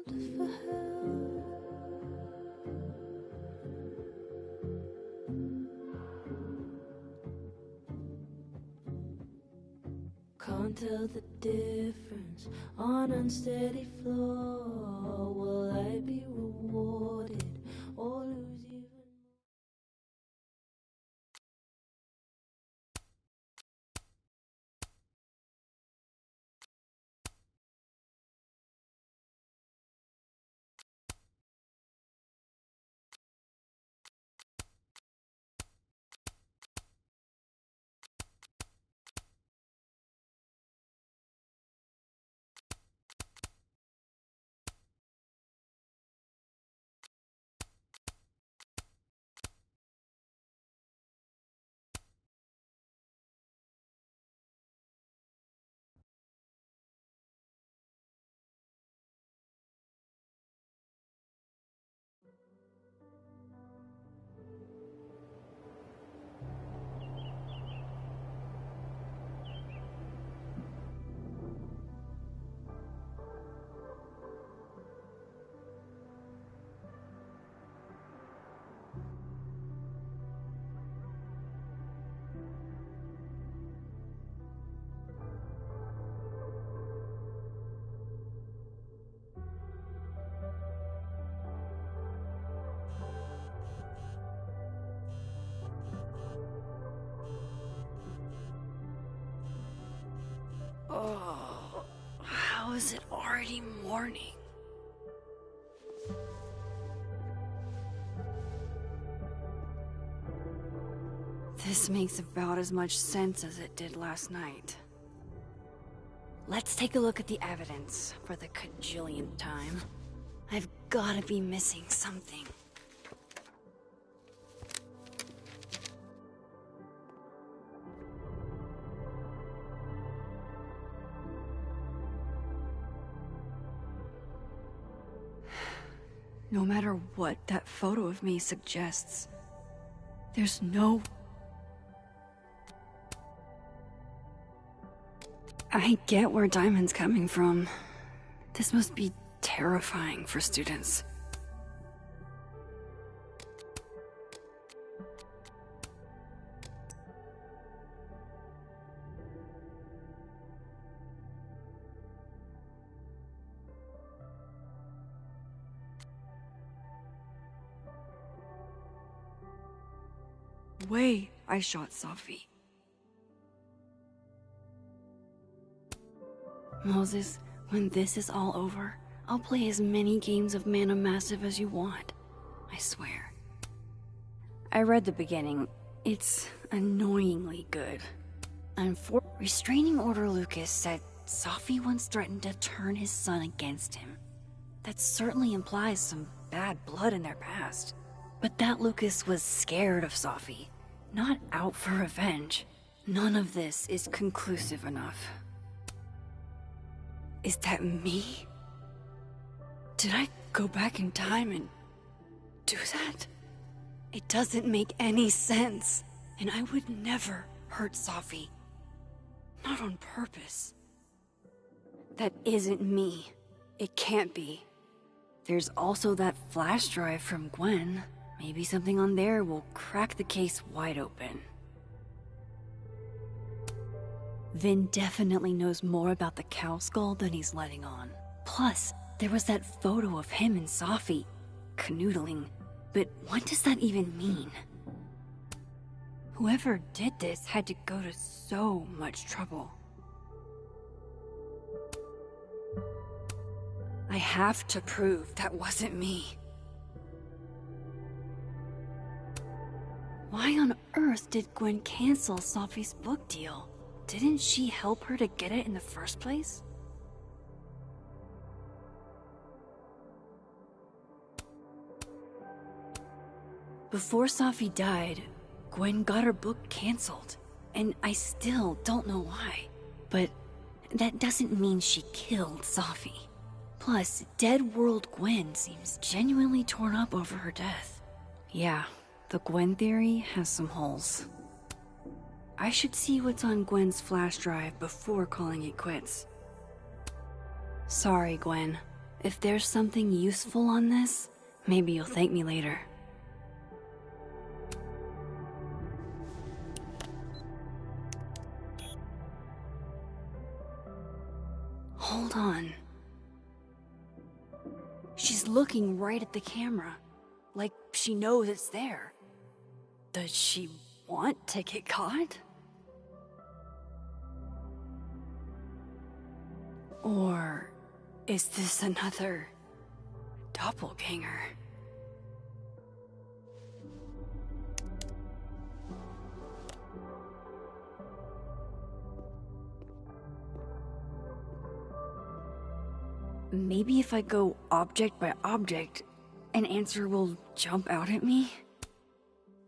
for help. Can't tell the difference on unsteady floor. Will I be rewarded or lose even more? Oh, how is it already morning? This makes about as much sense as it did last night. Let's take a look at the evidence for the cajillionth time. I've gotta be missing something. No matter what that photo of me suggests, there's no... I get where Diamond's coming from. This must be terrifying for students. Way I shot Selfie. Moses, when this is all over, I'll play as many games of Mana Massive as you want. I swear. I read the beginning. It's annoyingly good. And for Restraining Order Lucas said Selfie once threatened to turn his son against him. That certainly implies some bad blood in their past. But that Lucas was scared of Selfie, not out for revenge. None of this is conclusive enough. Is that me? Did I go back in time and do that? It doesn't make any sense. And I would never hurt Selfie. Not on purpose. That isn't me. It can't be. There's also that flash drive from Gwen. Maybe something on there will crack the case wide open. Vin definitely knows more about the cow skull than he's letting on. Plus, there was that photo of him and Selfie canoodling. But what does that even mean? Whoever did this had to go to so much trouble. I have to prove that wasn't me. Why on earth did Gwen cancel Selfie's book deal? Didn't she help her to get it in the first place? Before Selfie died, Gwen got her book canceled, and I still don't know why. But that doesn't mean she killed Selfie. Plus, Dead World Gwen seems genuinely torn up over her death. Yeah, the Gwen theory has some holes. I should see what's on Gwen's flash drive before calling it quits. Sorry, Gwen. If there's something useful on this, maybe you'll thank me later. Hold on. She's looking right at the camera, like she knows it's there. Does she want to get caught? Or is this another doppelganger? Maybe if I go object by object, an answer will jump out at me?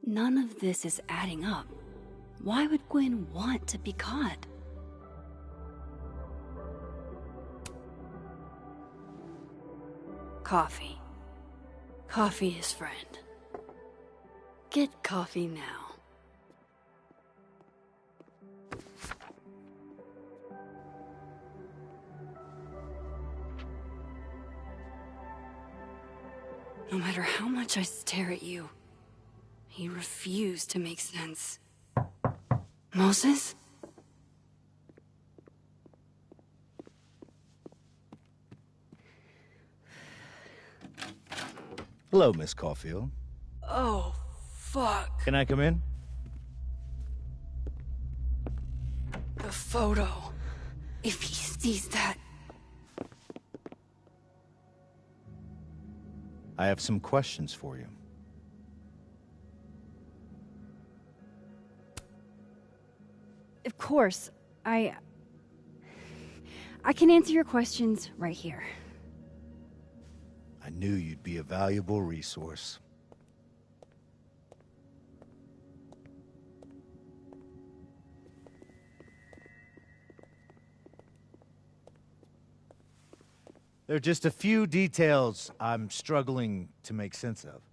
None of this is adding up. Why would Gwen want to be caught? Coffee. Coffee is friend. Get coffee now. No matter how much I stare at you, he refused to make sense. Moses? Hello, Miss Caulfield. Oh, fuck. Can I come in? The photo. If he sees that... I have some questions for you. Of course. I can answer your questions right here. I knew you'd be a valuable resource. There are just a few details I'm struggling to make sense of.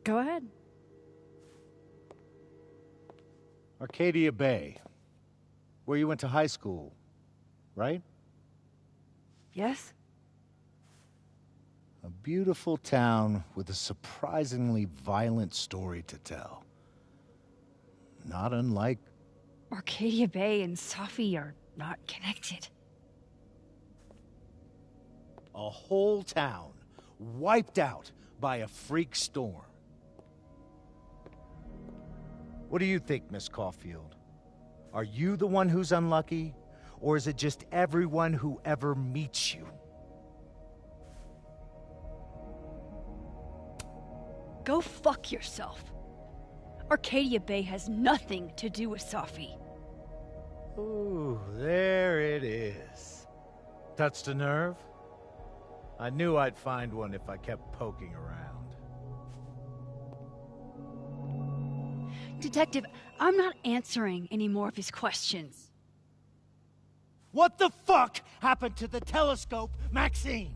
Go ahead. Arcadia Bay, where you went to high school, right? Yes? A beautiful town with a surprisingly violent story to tell. Not unlike... Arcadia Bay and Selfie are not connected. a whole town wiped out by a freak storm. What do you think, Miss Caulfield? Are you the one who's unlucky, or is it just everyone who ever meets you? Go fuck yourself. Arcadia Bay has nothing to do with Selfie. Ooh, there it is. Touched a nerve? I knew I'd find one if I kept poking around. Detective, I'm not answering any more of his questions. What the fuck happened to the telescope, Maxine?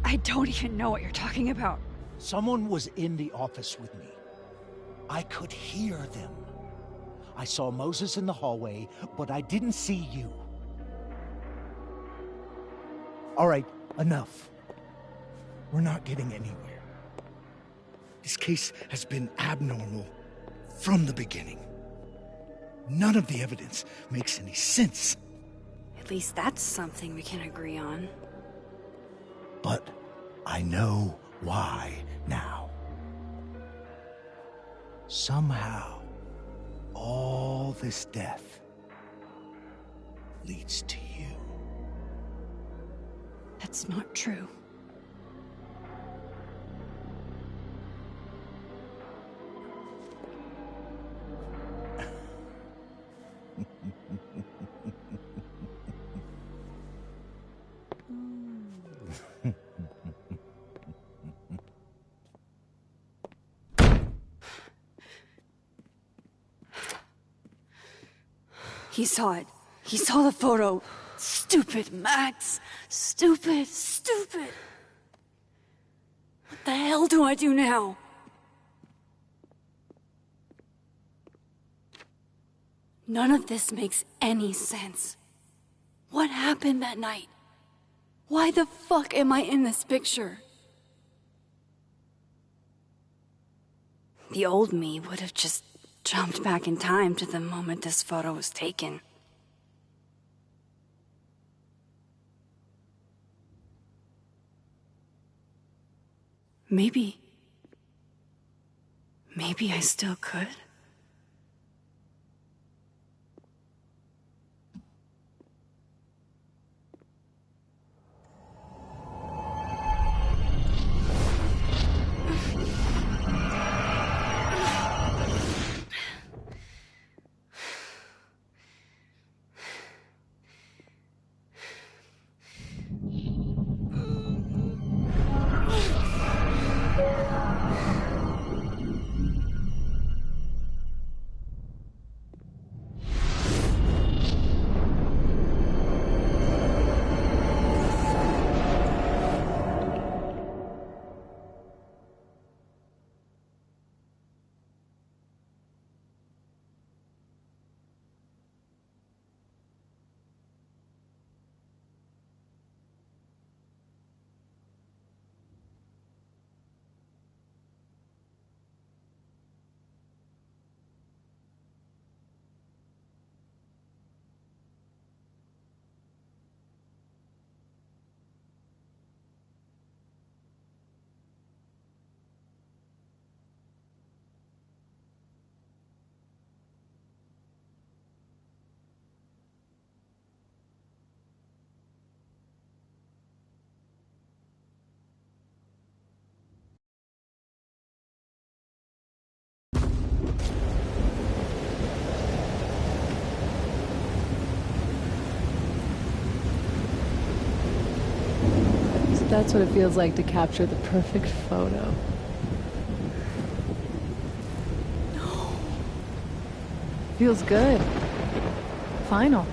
I don't even know what you're talking about. Someone was in the office with me. I could hear them. I saw Moses in the hallway, but I didn't see you. All right, enough. We're not getting anywhere. This case has been abnormal from the beginning. None of the evidence makes any sense. At least that's something we can agree on. But I know why now. Somehow, all this death leads to you. That's not true. He saw it. He saw the photo. Stupid, Max. Stupid, stupid. hell do I do now? None of this makes any sense. What happened that night? Why the fuck am I in this picture? The old me would have just jumped back in time to the moment this photo was taken. Maybe I still could. That's what it feels like to capture the perfect photo. No. Feels good. Final.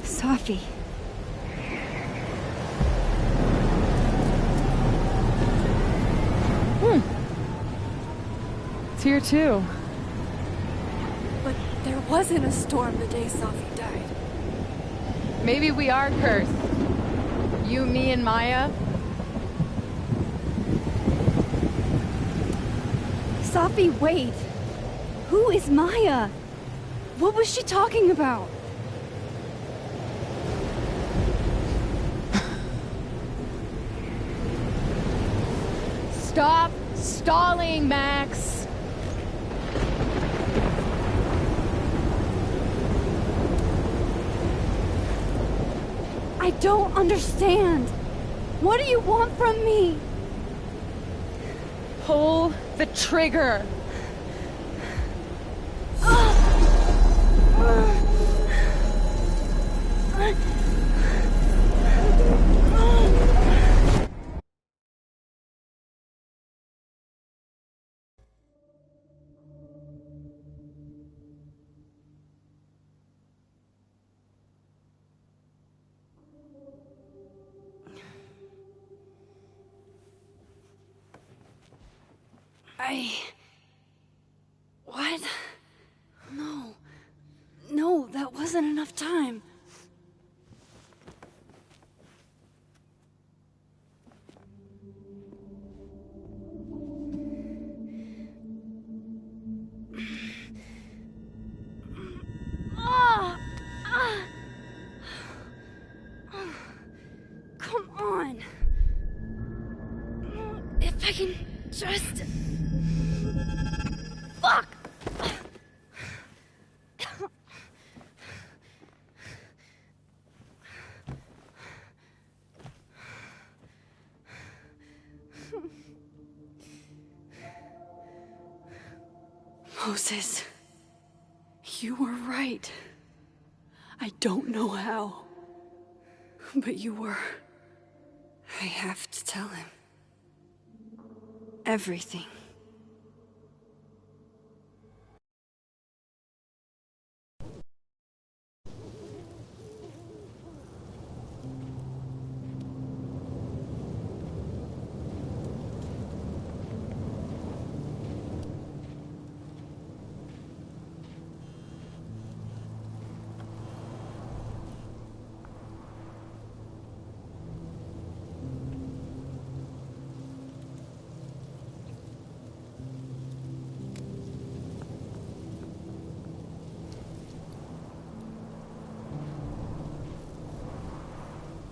Sophie. It's here too. But there wasn't a storm the day Sophie died. Maybe we are cursed. You, me, and Maya. Sophie, wait! Who is Maya? What was she talking about? Stop stalling, Max! I don't understand. What do you want from me? Pull the trigger. What? No, that wasn't enough time. Come on. If I can just... Fuck! Moses, you were right. I don't know how, but you were. I have to tell him. Everything.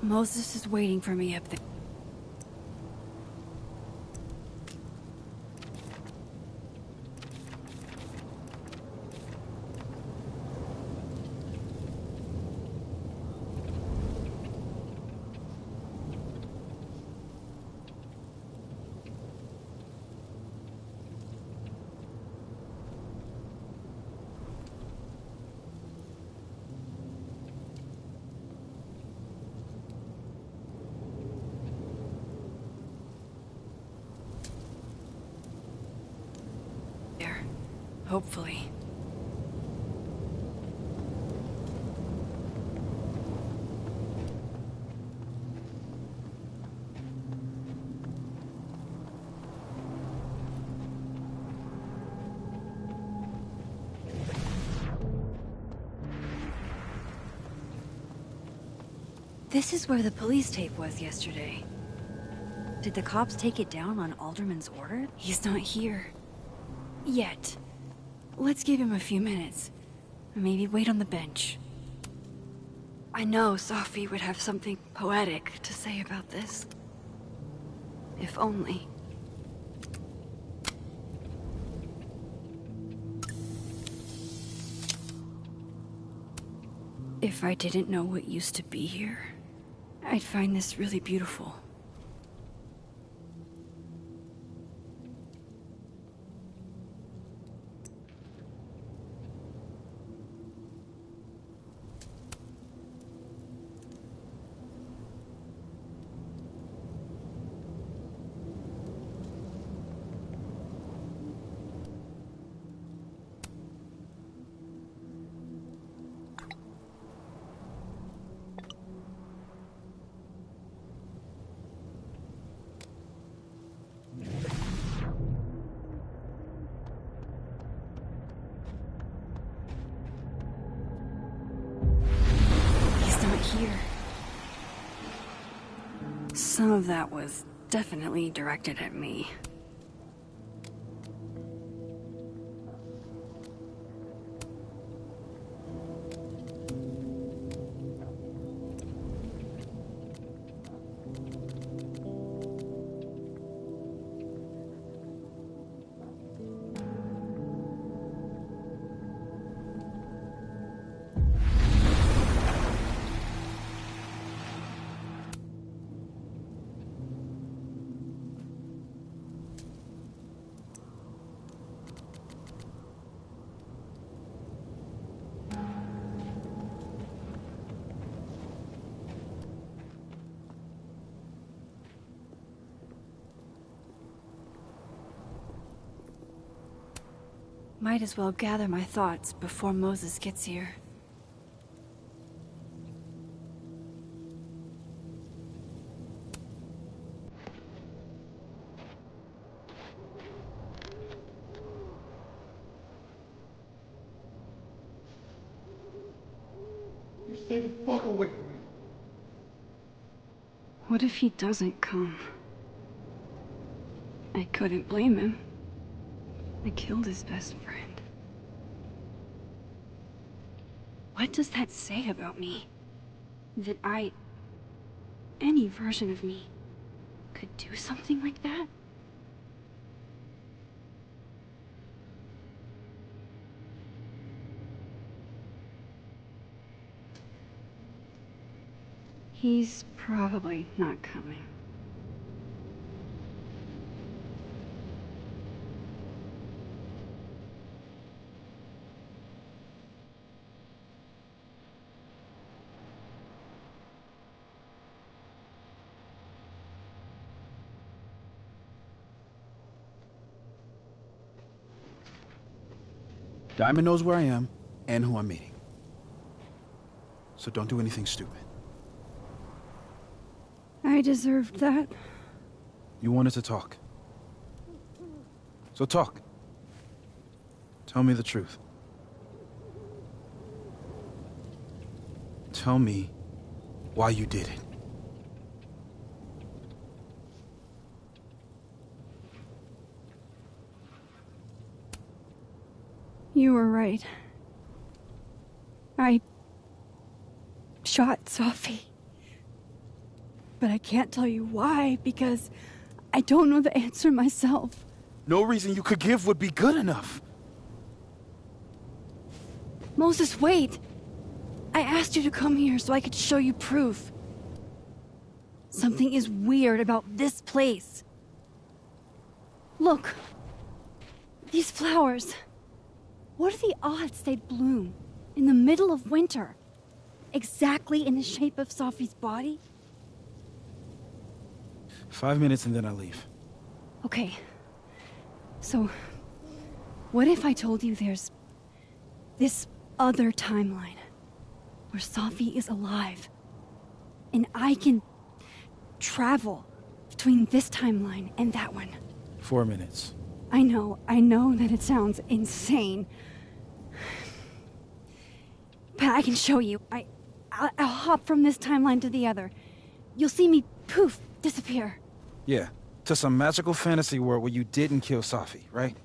Moses is waiting for me up there. Hopefully. This is where the police tape was yesterday. Did the cops take it down on Alderman's order? He's not here. Yet. Let's give him a few minutes. Maybe wait on the bench. I know Selfie would have something poetic to say about this. If only. If I didn't know what used to be here, I'd find this really beautiful. Here. Some of that was definitely directed at me. Might as well gather my thoughts before Moses gets here. You stay the fuck away from me. What if he doesn't come? I couldn't blame him. I killed his best friend. What does that say about me? That any version of me, could do something like that? He's probably not coming. Diamond knows where I am and who I'm meeting. So don't do anything stupid. I deserved that. You wanted to talk. So talk. Tell me the truth. Tell me why you did it. You were right. I shot Selfie. but I can't tell you why, because I don't know the answer myself. No reason you could give would be good enough. Moses, wait! I asked you to come here so I could show you proof. Something is weird about this place. Look. These flowers. What are the odds they'd bloom in the middle of winter? Exactly in the shape of Sophie's body? 5 minutes and then I leave. Okay. So, what if I told you there's this other timeline where Sophie is alive and I can travel between this timeline and that one? 4 minutes. I know that it sounds insane. But I can show you. I'll hop from this timeline to the other. You'll see me, poof, disappear. Yeah, to some magical fantasy world where you didn't kill Sophie, right?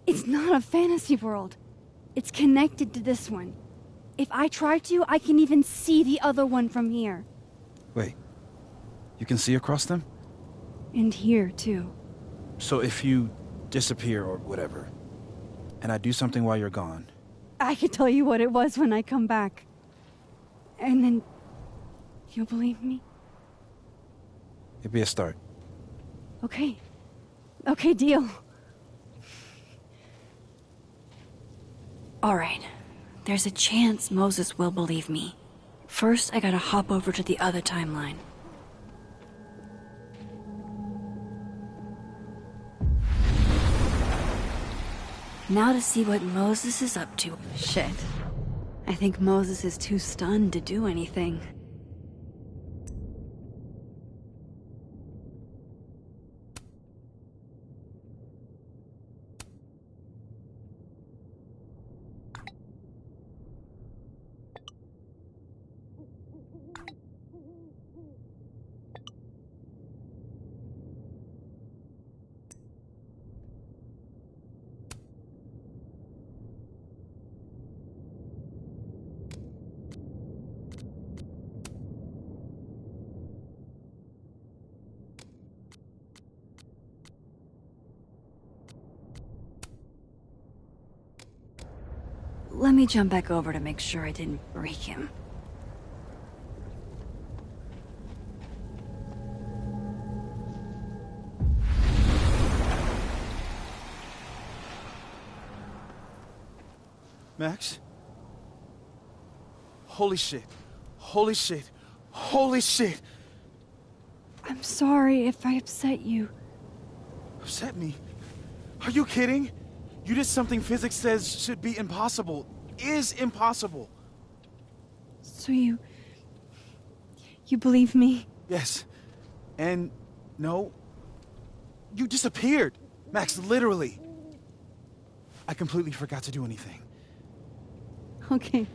It's not a fantasy world. It's connected to this one. If I try to, I can even see the other one from here. Wait, you can see across them? And here, too. So if you disappear or whatever, and I do something while you're gone... I can tell you what it was when I come back. And then... you'll believe me? It'd be a start. Okay. Okay, deal. Alright. There's a chance Moses will believe me. First, I gotta hop over to the other timeline. Now to see what Moses is up to. Shit. I think Moses is too stunned to do anything. Let me jump back over to make sure I didn't break him. Max? Holy shit. Holy shit. Holy shit! I'm sorry if I upset you. Upset me? Are you kidding? You did something physics says should be impossible. Is impossible. So you believe me? Yes. And no. You disappeared. Max, literally. I completely forgot to do anything. Okay.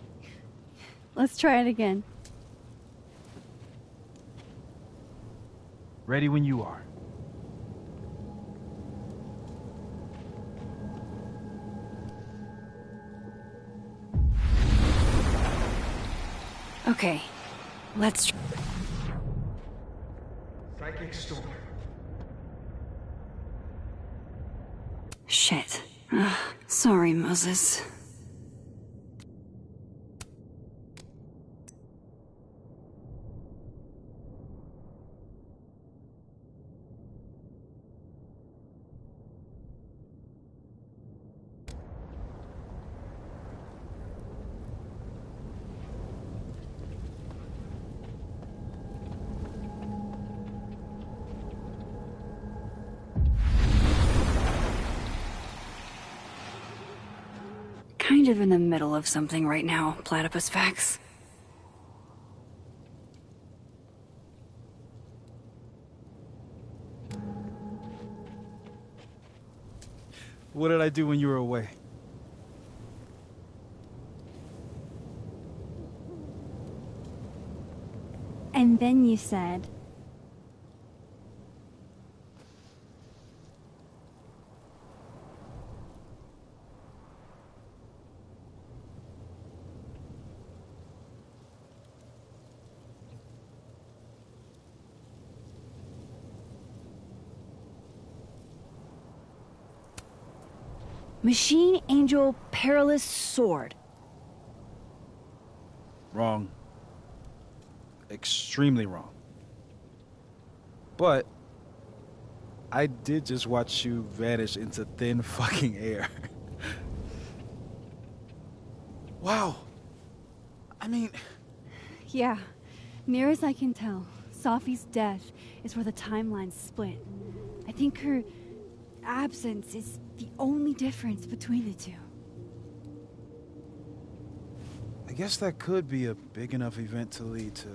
Let's try it again. Ready when you are. Okay. Let's... Psychic storm. Shit. Sorry, Moses. Kind of in the middle of something right now, Platypus Facts. What did I do when you were away? And then you said... Machine Angel Perilous Sword. Wrong. Extremely wrong. But I did just watch you vanish into thin fucking air. Wow. I mean... Yeah, near as I can tell, Sophie's death is where the timelines split. I think her absence is the only difference between the two. I guess that could be a big enough event to lead to...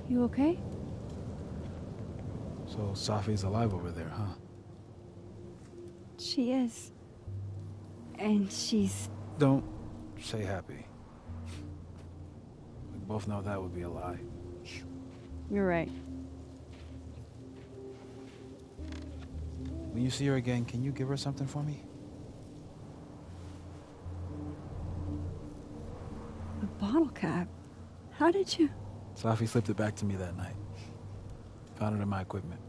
You okay? So Sophie's alive over there, huh? She is. And she's... Don't say happy. We both know that would be a lie. You're right. When you see her again, can you give her something for me? A bottle cap? How did you... Sophie slipped it back to me that night. Found it in my equipment.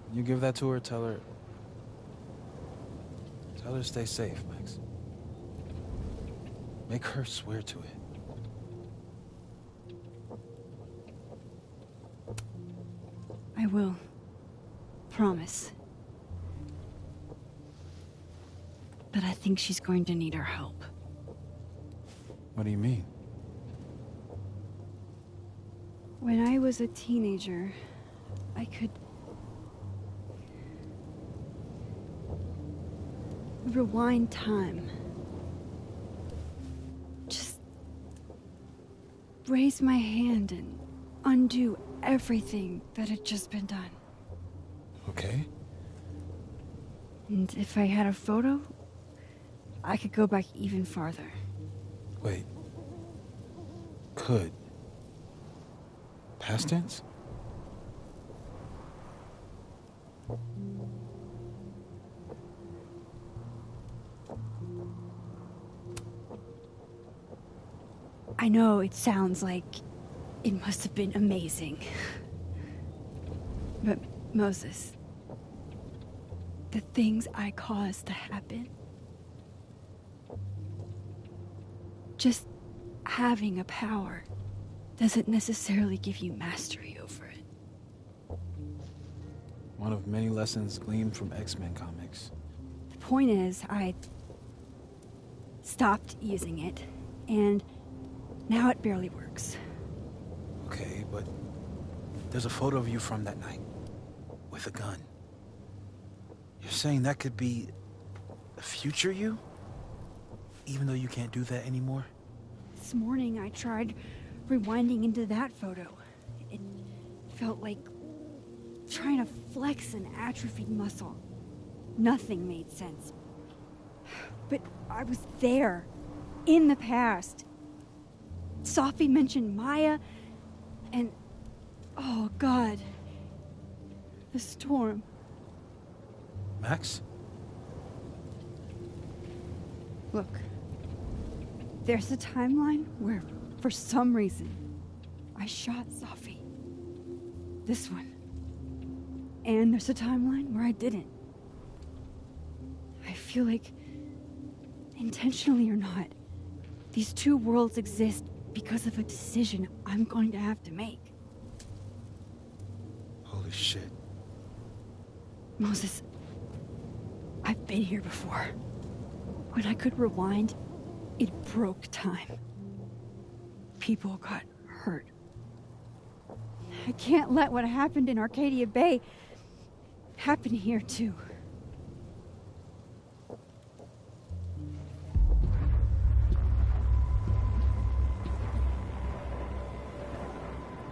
When you give that to her, tell her to stay safe, Max. Make her swear to it. I will. Promise. But I think she's going to need our help. What do you mean? When I was a teenager, I could... rewind time. Just... raise my hand and undo everything that had just been done. Okay. And if I had a photo, I could go back even farther. Wait. Could. Past tense? I know it sounds like it must have been amazing. But Moses, the things I caused to happen, just having a power doesn't necessarily give you mastery over it. One of many lessons gleaned from X-Men comics. The point is, I stopped using it, and now it barely works. Okay, but there's a photo of you from that night. With a gun. You're saying that could be a future you? Even though you can't do that anymore? This morning I tried rewinding into that photo. It felt like trying to flex an atrophied muscle. Nothing made sense. But I was there, in the past. Sophie mentioned Maya, and... oh, God. The storm. Max? Look. There's a timeline where, for some reason, I shot Sophie. This one. And there's a timeline where I didn't. I feel like, intentionally or not, these two worlds exist because of a decision I'm going to have to make. Holy shit. Moses, I've been here before. When I could rewind, it broke time. People got hurt. I can't let what happened in Arcadia Bay happen here, too.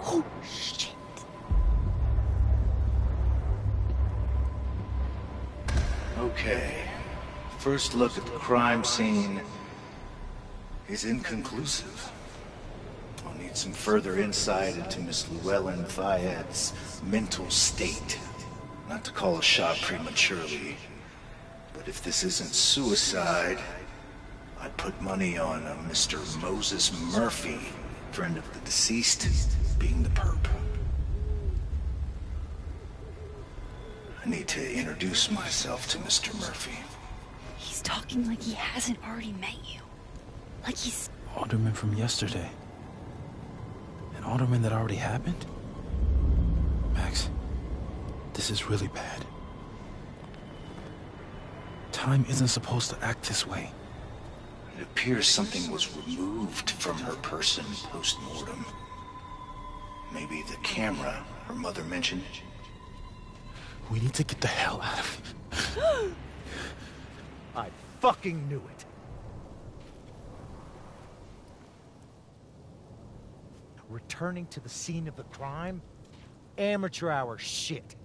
Oh, shit. Okay. First look at the crime scene is inconclusive. I'll need some further insight into Miss Llewellyn Fayette's mental state. Not to call a shot prematurely, but if this isn't suicide, I'd put money on a Mr. Moses Murphy, friend of the deceased, being the perp. I need to introduce myself to Mr. Murphy. He's talking like he hasn't already met you. Like he's... Alderman from yesterday. An alderman that already happened? Max, this is really bad. Time isn't supposed to act this way. It appears something was removed from her person post-mortem. Maybe the camera her mother mentioned. We need to get the hell out of here. I fucking knew it. Returning to the scene of the crime? Amateur hour shit.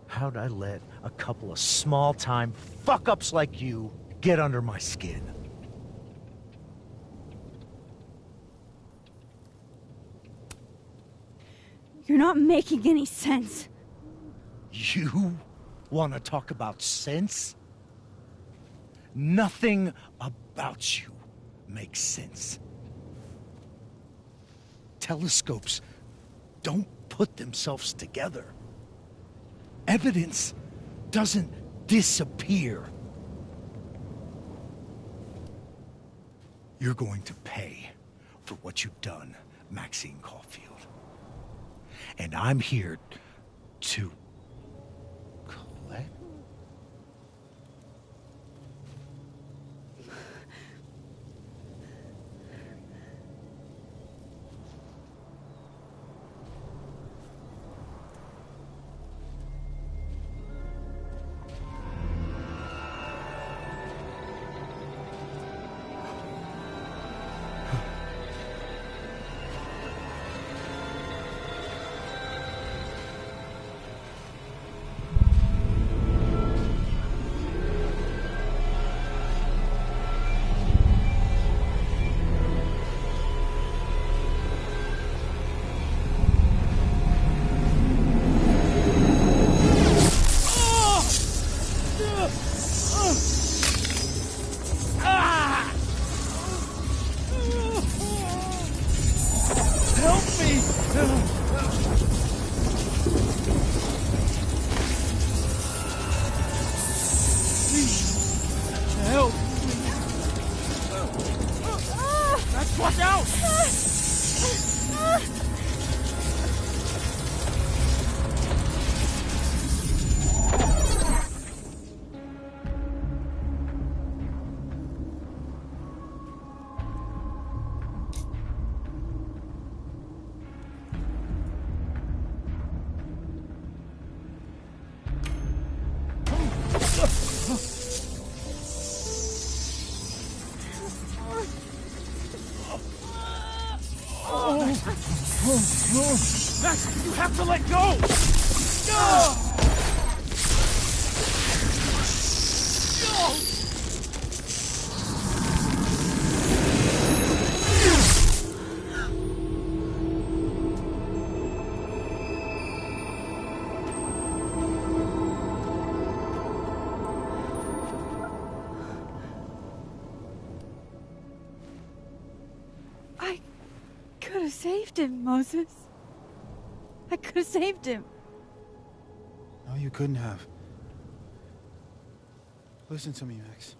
How'd I let a couple of small-time fuck-ups like you get under my skin? You're not making any sense. You want to talk about sense? Nothing about you makes sense. Telescopes don't put themselves together. Evidence doesn't disappear. You're going to pay for what you've done, Maxine Caulfield. And I'm here to collect. Max, you have to let go! No! I could have saved him, Moses. I could have saved him. No, you couldn't have. Listen to me, Max.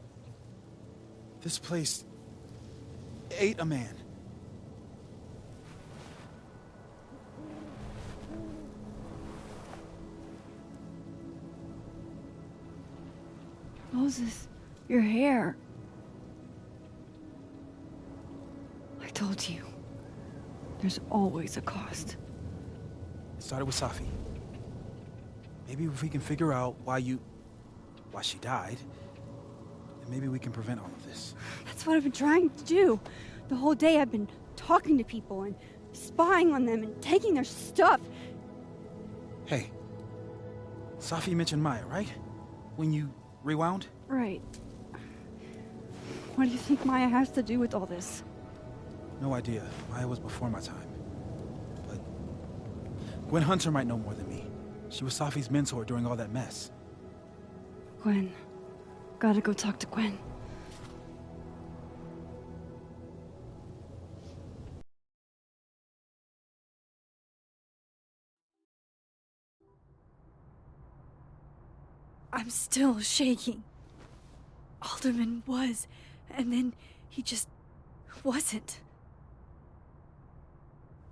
This place ate a man. Moses, your hair. I told you. There's always a cost. It started with Safi. Maybe if we can figure out why she died, then maybe we can prevent all of this. That's what I've been trying to do. The whole day I've been talking to people and spying on them and taking their stuff. Hey, Safi mentioned Maya, right? When you rewound? Right. What do you think Maya has to do with all this? No idea. Maya was before my time. But Gwen Hunter might know more than me. She was Safi's mentor during all that mess. Gwen. Gotta go talk to Gwen. I'm still shaking. Alderman was, and then he just wasn't.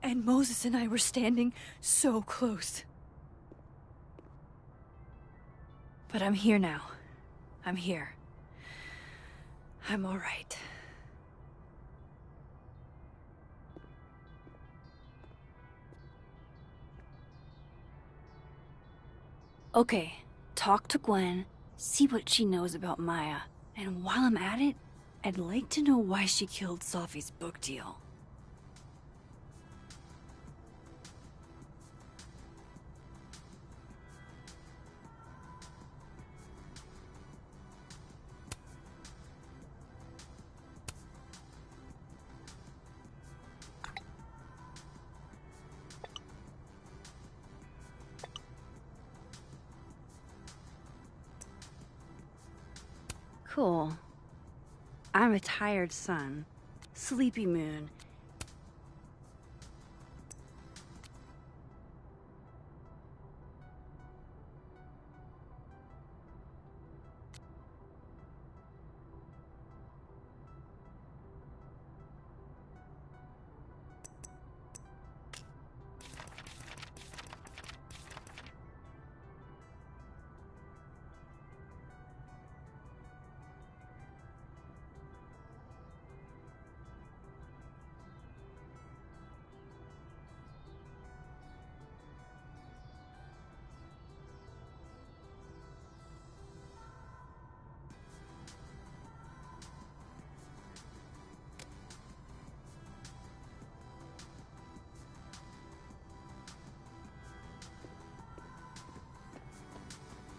And Moses and I were standing so close. But I'm here now. I'm here. I'm all right. Okay, talk to Gwen, see what she knows about Maya, and while I'm at it, I'd like to know why she killed Sophie's book deal. Cool. I'm a tired sun, sleepy moon.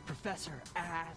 Professor Ass.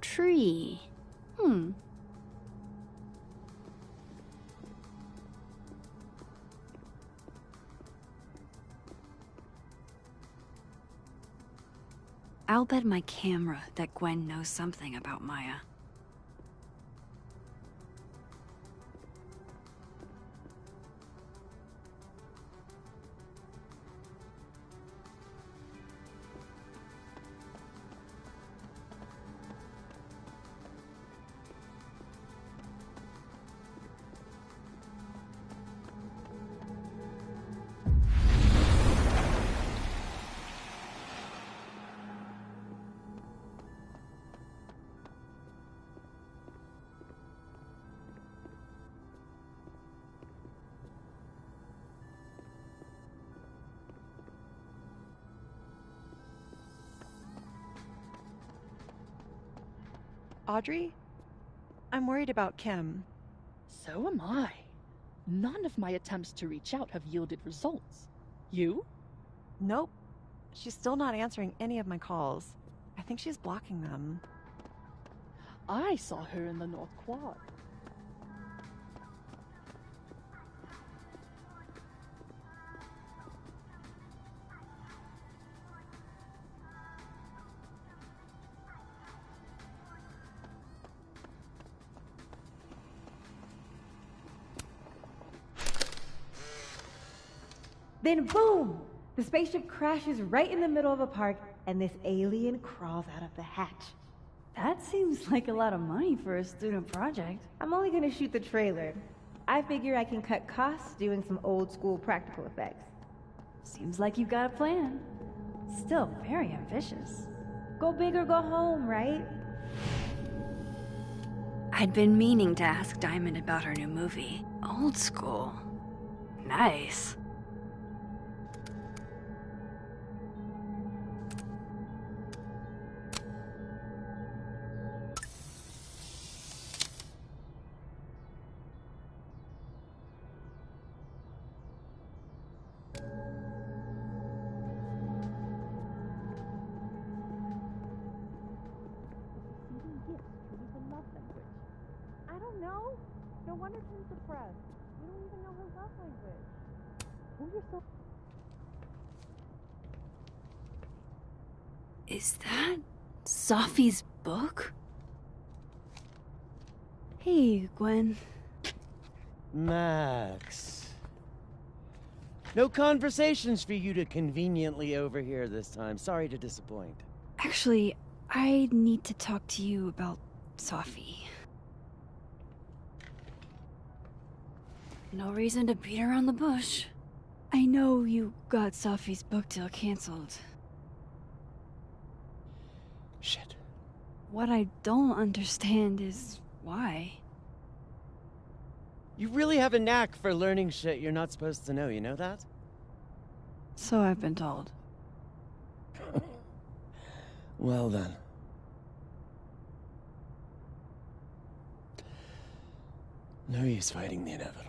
Tree. I'll bet my camera that Gwen knows something about Maya. Audrey? I'm worried about Kim. So am I. None of my attempts to reach out have yielded results. You? Nope. She's still not answering any of my calls. I think she's blocking them. I saw her in the North Quad. Then boom! The spaceship crashes right in the middle of a park, and this alien crawls out of the hatch. That seems like a lot of money for a student project. I'm only gonna shoot the trailer. I figure I can cut costs doing some old school practical effects. Seems like you've got a plan. Still very ambitious. Go big or go home, right? I'd been meaning to ask Diamond about her new movie. Old school. Nice. I don't know. No wonder she's depressed. You don't even know her love language. Pull yourself. Is that Sophie's book? Hey, Gwen. Max. No conversations for you to conveniently overhear this time. Sorry to disappoint. Actually, I need to talk to you about Sophie. No reason to beat around the bush. I know you got Sophie's book deal canceled. Shit. What I don't understand is why. You really have a knack for learning shit you're not supposed to know, you know that? So I've been told. Well then. No use fighting the inevitable.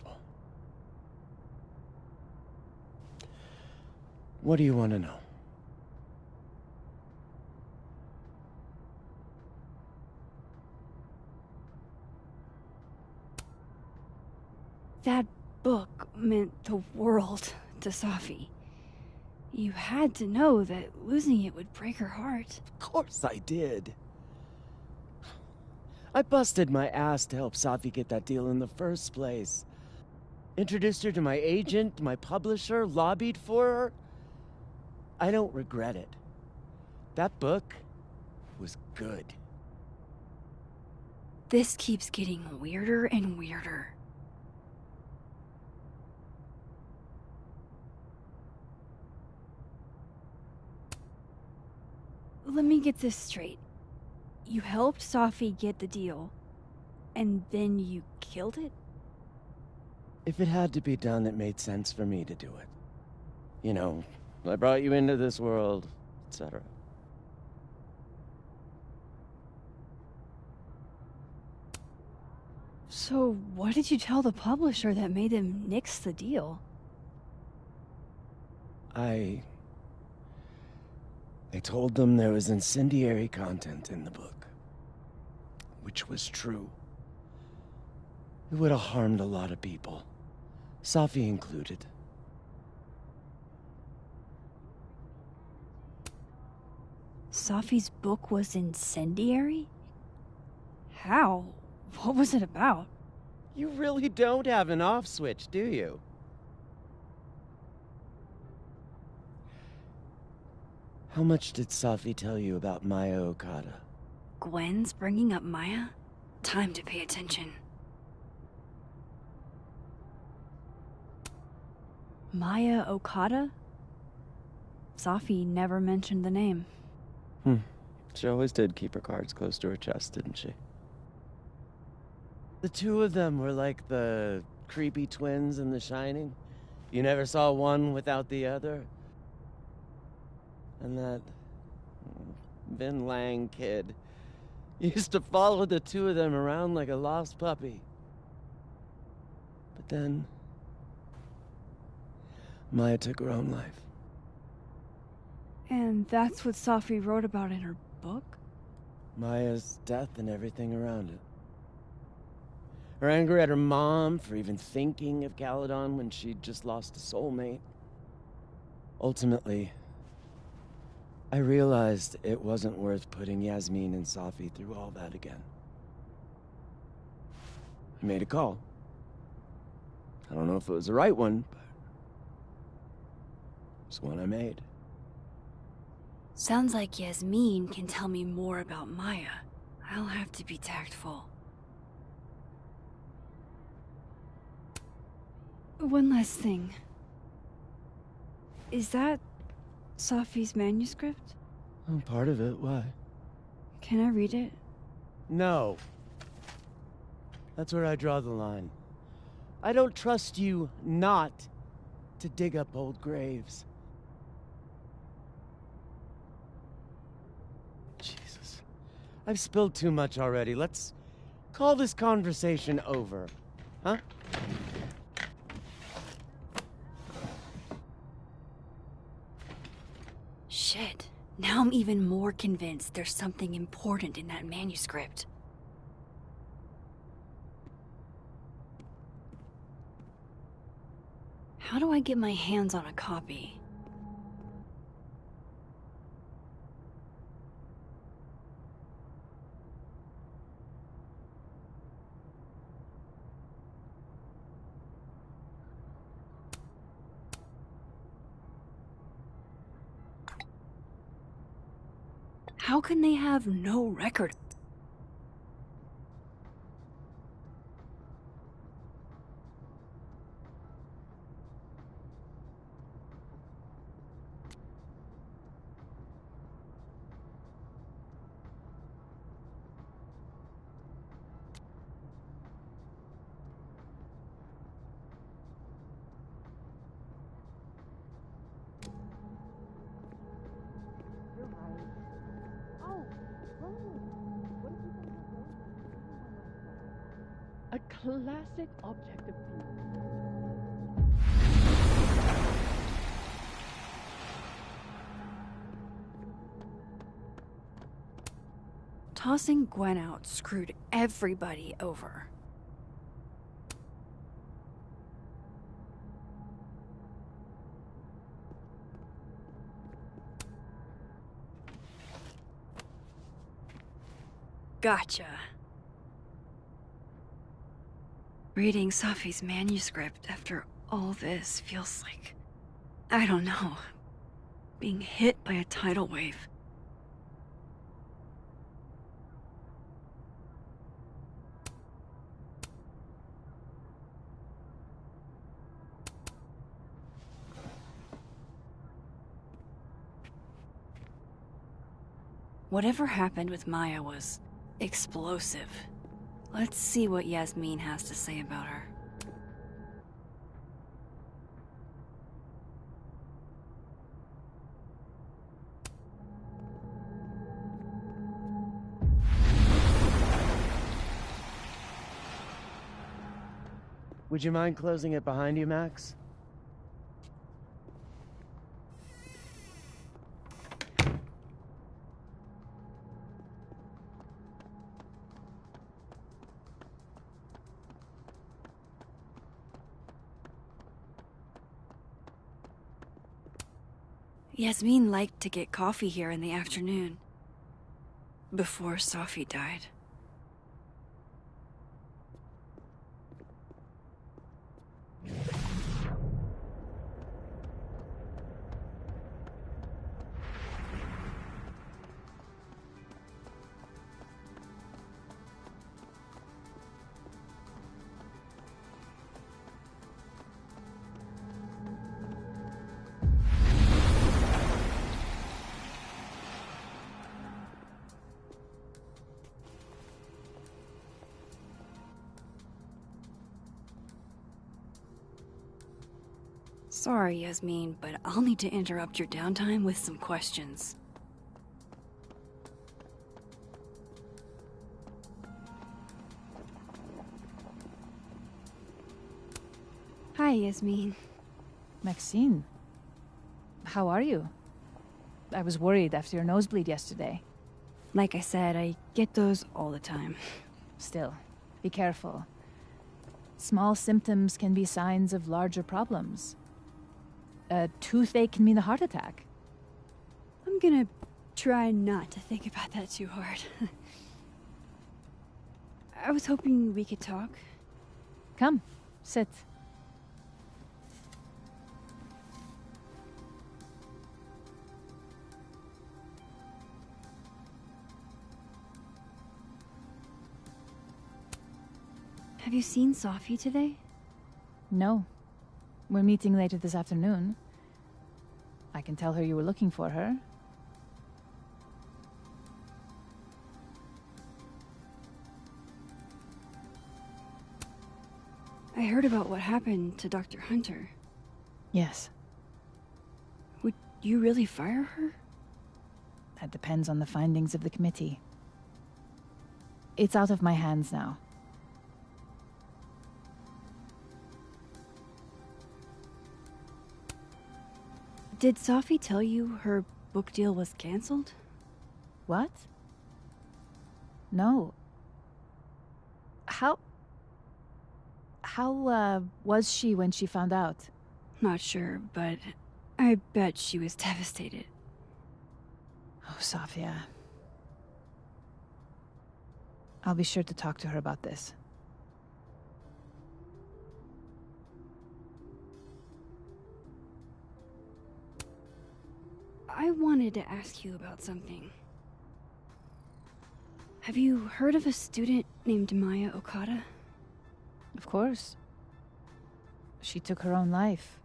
What do you want to know? That book meant the world to Sophie. You had to know that losing it would break her heart. Of course I did. I busted my ass to help Sophie get that deal in the first place. Introduced her to my agent, my publisher, lobbied for her. I don't regret it. That book was good. This keeps getting weirder and weirder. Let me get this straight. You helped Sophie get the deal, and then you killed it? If it had to be done, it made sense for me to do it. You know, I brought you into this world, etc. So what did you tell the publisher that made them nix the deal? I told them there was incendiary content in the book. Which was true. It would have harmed a lot of people. Sophie included. Sophie's book was incendiary? How? What was it about? You really don't have an off switch, do you? How much did Sophie tell you about Maya Okada? Gwen's bringing up Maya? Time to pay attention. Maya Okada? Sophie never mentioned the name. She always did keep her cards close to her chest, didn't she? The two of them were like the creepy twins in The Shining. You never saw one without the other. And that Vin Lang kid used to follow the two of them around like a lost puppy. But then Maya took her own life. And that's what Sophie wrote about in her book? Maya's death and everything around it. Her anger at her mom for even thinking of Caledon when she'd just lost a soulmate. Ultimately, I realized it wasn't worth putting Yasmin and Sophie through all that again. I made a call. I don't know if it was the right one, but it's one I made. Sounds like Yasmin can tell me more about Maya. I'll have to be tactful. One last thing. Is that Sophie's manuscript? Oh, part of it. Why? Can I read it? No. That's where I draw the line. I don't trust you not to dig up old graves. Jesus. I've spilled too much already. Let's call this conversation over. Huh? Shit. Now I'm even more convinced there's something important in that manuscript. How do I get my hands on a copy? How can they have no record? A classic object of beauty. Tossing Gwen out screwed everybody over. Gotcha. Reading Safi's manuscript after all this feels like, I don't know, being hit by a tidal wave. Whatever happened with Maya was explosive. Let's see what Yasmin has to say about her. Would you mind closing it behind you, Max? Yasmin liked to get coffee here in the afternoon. Before Safi died. Sorry, Yasmin, but I'll need to interrupt your downtime with some questions. Hi, Yasmin. Maxine, how are you? I was worried after your nosebleed yesterday. Like I said, I get those all the time. Still, be careful. Small symptoms can be signs of larger problems. A toothache can mean a heart attack. I'm gonna try not to think about that too hard. I was hoping we could talk. Come, sit. Have you seen Safi today? No. We're meeting later this afternoon. I can tell her you were looking for her. I heard about what happened to Dr. Hunter. Yes, Would you really fire her? that depends on the findings of the committee. It's out of my hands now. Did Selfie tell you her book deal was canceled? What? No. How was she when she found out? Not sure, but I bet she was devastated. Oh, Safia. I'll be sure to talk to her about this. I wanted to ask you about something. Have you heard of a student named Maya Okada? Of course. She took her own life.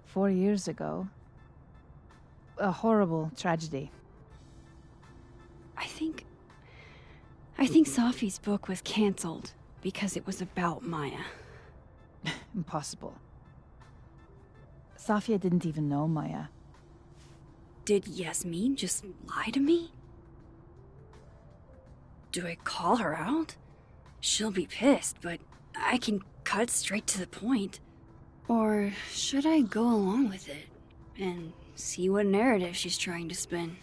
4 years ago. A horrible tragedy. I think Safi's book was canceled because it was about Maya. Impossible. Safia didn't even know Maya. Did Yasmin just lie to me? Do I call her out? She'll be pissed, but I can cut straight to the point. Or should I go along with it and see what narrative she's trying to spin?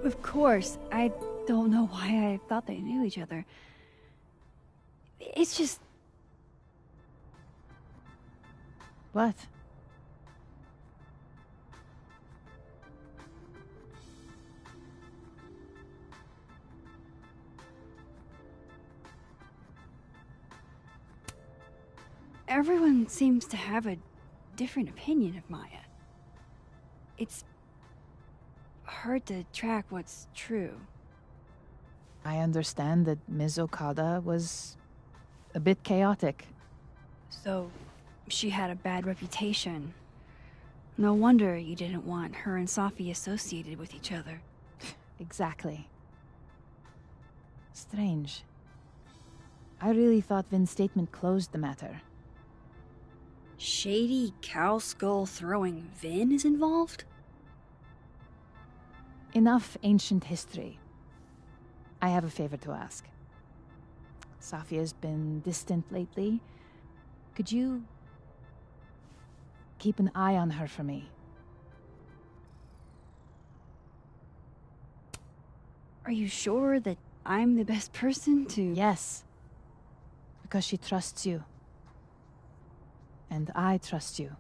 Of course. I don't know why I thought they knew each other. It's just... What? Everyone seems to have a different opinion of Maya. It's hard to track what's true. I understand that Ms. Okada was a bit chaotic. So, she had a bad reputation. No wonder you didn't want her and Safi associated with each other. Exactly. Strange. I really thought Vin's statement closed the matter. Shady cow skull throwing Vin is involved? Enough ancient history. I have a favor to ask. Safia's been distant lately. Could you keep an eye on her for me? Are you sure that I'm the best person to... Yes. Because she trusts you. And I trust you.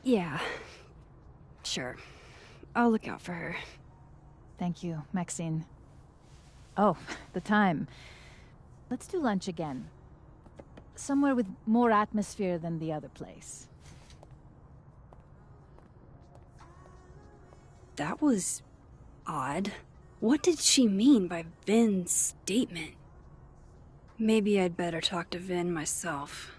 Yeah. Sure. I'll look out for her. Thank you, Maxine. Oh, the time. Let's do lunch again. Somewhere with more atmosphere than the other place. That was... odd. What did she mean by Vin's statement? Maybe I'd better talk to Vin myself.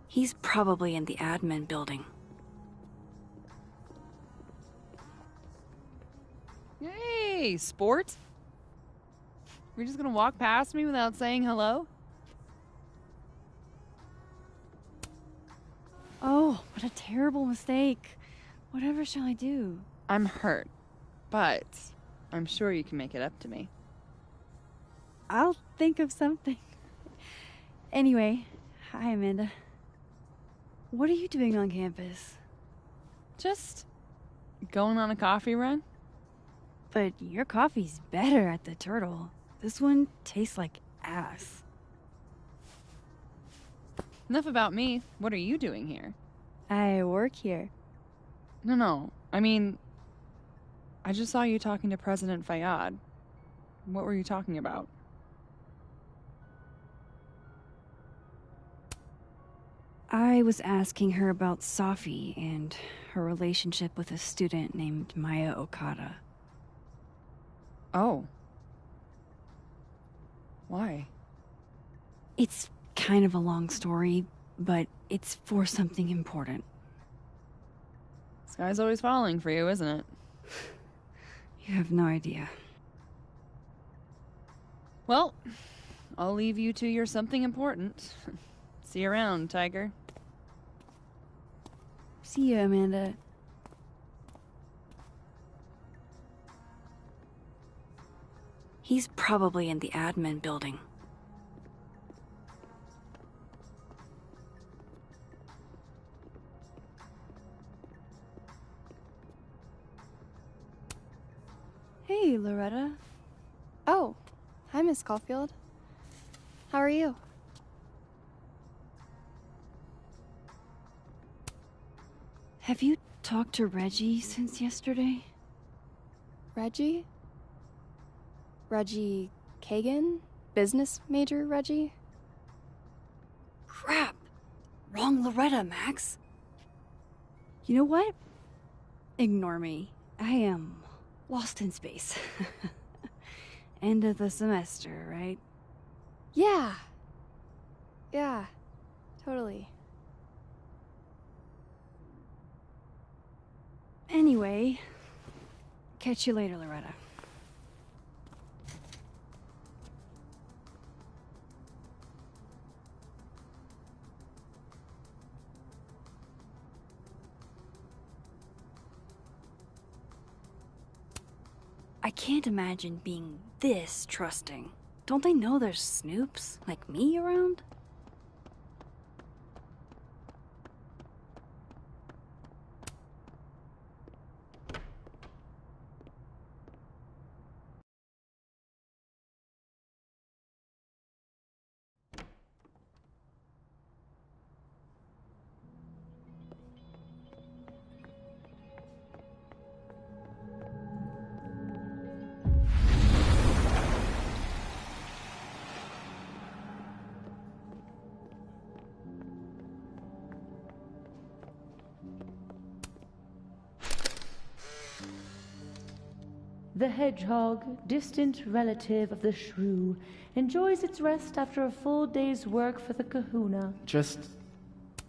He's probably in the admin building. Hey, sport. You're just gonna walk past me without saying hello? Oh, what a terrible mistake. Whatever shall I do? I'm hurt, but I'm sure you can make it up to me. I'll think of something. Anyway, hi, Amanda. What are you doing on campus? Just going on a coffee run? But your coffee's better at the Turtle. This one tastes like ass. Enough about me. What are you doing here? I work here. No. I mean, I just saw you talking to President Facade. What were you talking about? I was asking her about Safi and her relationship with a student named Maya Okada. Oh. Why? It's kind of a long story, but it's for something important. Sky's always falling for you, isn't it? You have no idea. Well, I'll leave you to your something important. See you around, Tiger. See you, Amanda. He's probably in the admin building. Hey, Loretta. Oh, hi, Miss Caulfield. How are you? Have you talked to Reggie since yesterday? Reggie? Reggie Kagan? Business major Reggie? Crap! Wrong Loretta, Max. You know what? Ignore me. I am lost in space. End of the semester, right? Yeah. Yeah, totally. Anyway, catch you later, Loretta. I can't imagine being this trusting. Don't they know there's snoops like me around? The hedgehog, distant relative of the shrew, enjoys its rest after a full day's work for the kahuna. Just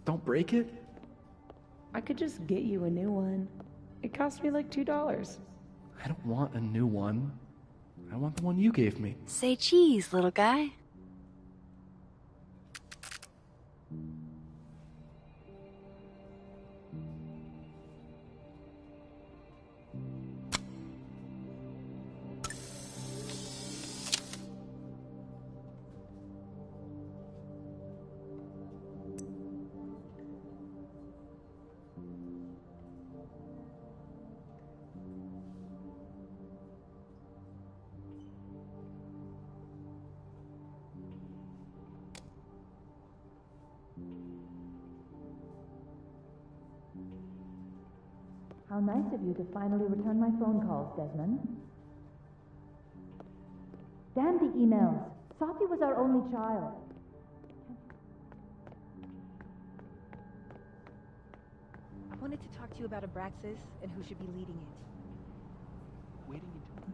don't break it? I could just get you a new one. It cost me like $2. I don't want a new one. I want the one you gave me. Say cheese, little guy. How nice of you to finally return my phone calls, Desmond. Damn the emails. Safi was our only child. I wanted to talk to you about Abraxas and who should be leading it. Waiting until...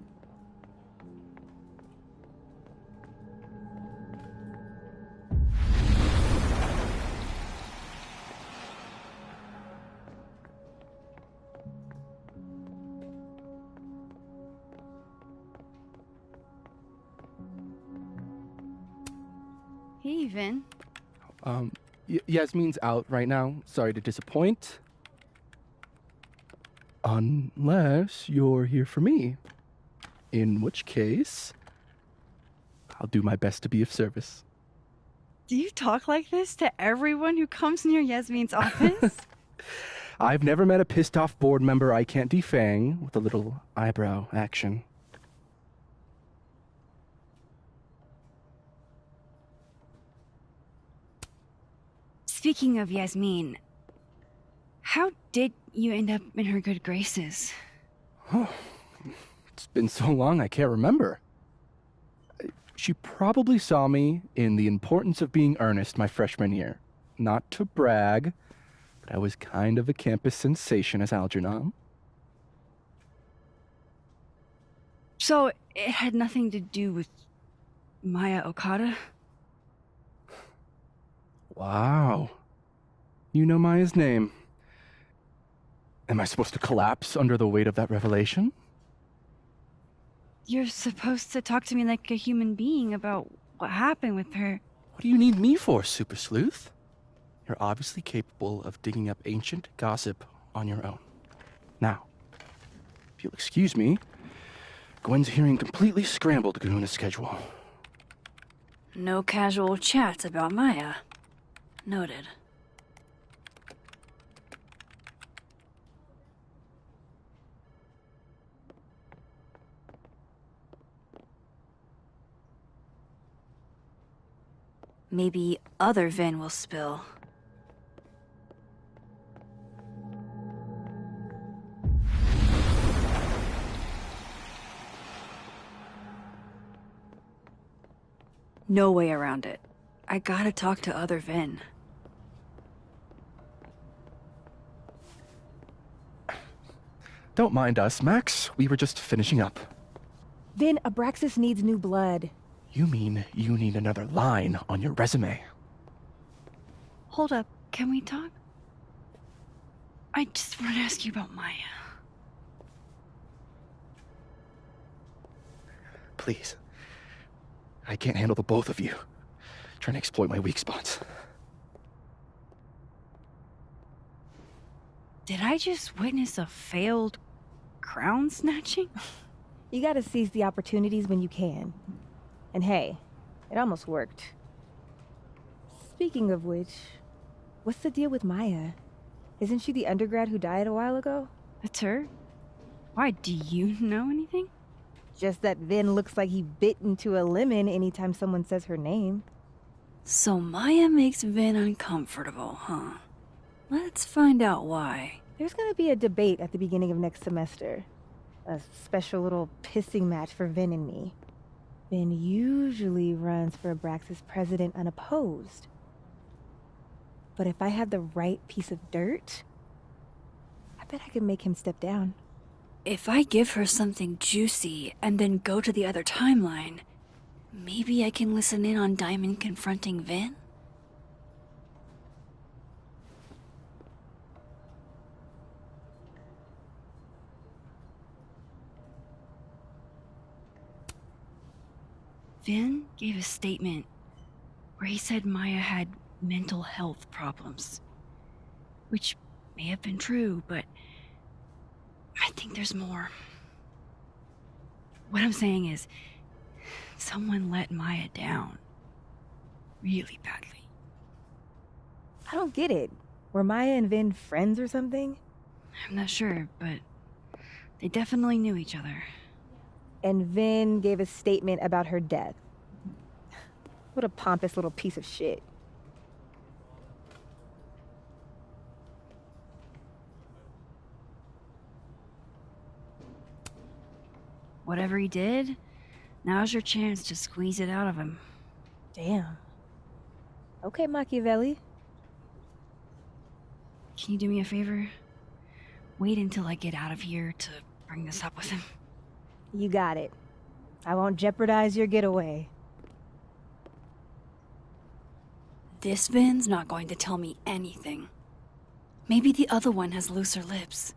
Hey, Vin. Yasmin's out right now. Sorry to disappoint. Unless you're here for me. In which case, I'll do my best to be of service. Do you talk like this to everyone who comes near Yasmin's office? I've never met a pissed off board member I can't defang with a little eyebrow action. Speaking of Yasmin, how did you end up in her good graces? Oh, it's been so long I can't remember. She probably saw me in The Importance of Being Earnest my freshman year. Not to brag, but I was kind of a campus sensation as Algernon. So it had nothing to do with Maya Okada? Wow. You know Maya's name. Am I supposed to collapse under the weight of that revelation? You're supposed to talk to me like a human being about what happened with her. What do you need me for, Super Sleuth? You're obviously capable of digging up ancient gossip on your own. Now, if you'll excuse me, Gwen's hearing completely scrambled Kahuna's schedule. No casual chats about Maya. Noted. Maybe other Vin will spill. No way around it. I gotta talk to other Vin. Don't mind us, Max. We were just finishing up. Vin, Abraxas needs new blood. You mean you need another line on your resume? Hold up, can we talk? I just want to ask you about Maya. Please. I can't handle the both of you. Trying to exploit my weak spots. Did I just witness a failed crown snatching? You gotta seize the opportunities when you can. And hey, it almost worked. Speaking of which, what's the deal with Maya? Isn't she the undergrad who died a while ago? That's her? Why, do you know anything? Just that Vin looks like he bit into a lemon anytime someone says her name. So Maya makes Vin uncomfortable, huh? Let's find out why. There's gonna be a debate at the beginning of next semester. A special little pissing match for Vin and me. Vin usually runs for Abraxas president unopposed. But if I have the right piece of dirt, I bet I could make him step down. If I give her something juicy and then go to the other timeline, maybe I can listen in on Diamond confronting Vin? Vin gave a statement where he said Maya had mental health problems. Which may have been true, but I think there's more. What I'm saying is, someone let Maya down. Really badly. I don't get it. Were Maya and Vin friends or something? I'm not sure, but they definitely knew each other. And Vin gave a statement about her death. What a pompous little piece of shit. Whatever he did, now's your chance to squeeze it out of him. Damn. Okay, Machiavelli. Can you do me a favor? Wait until I get out of here to bring this up with him. You got it. I won't jeopardize your getaway. This Vin's not going to tell me anything. Maybe the other one has looser lips.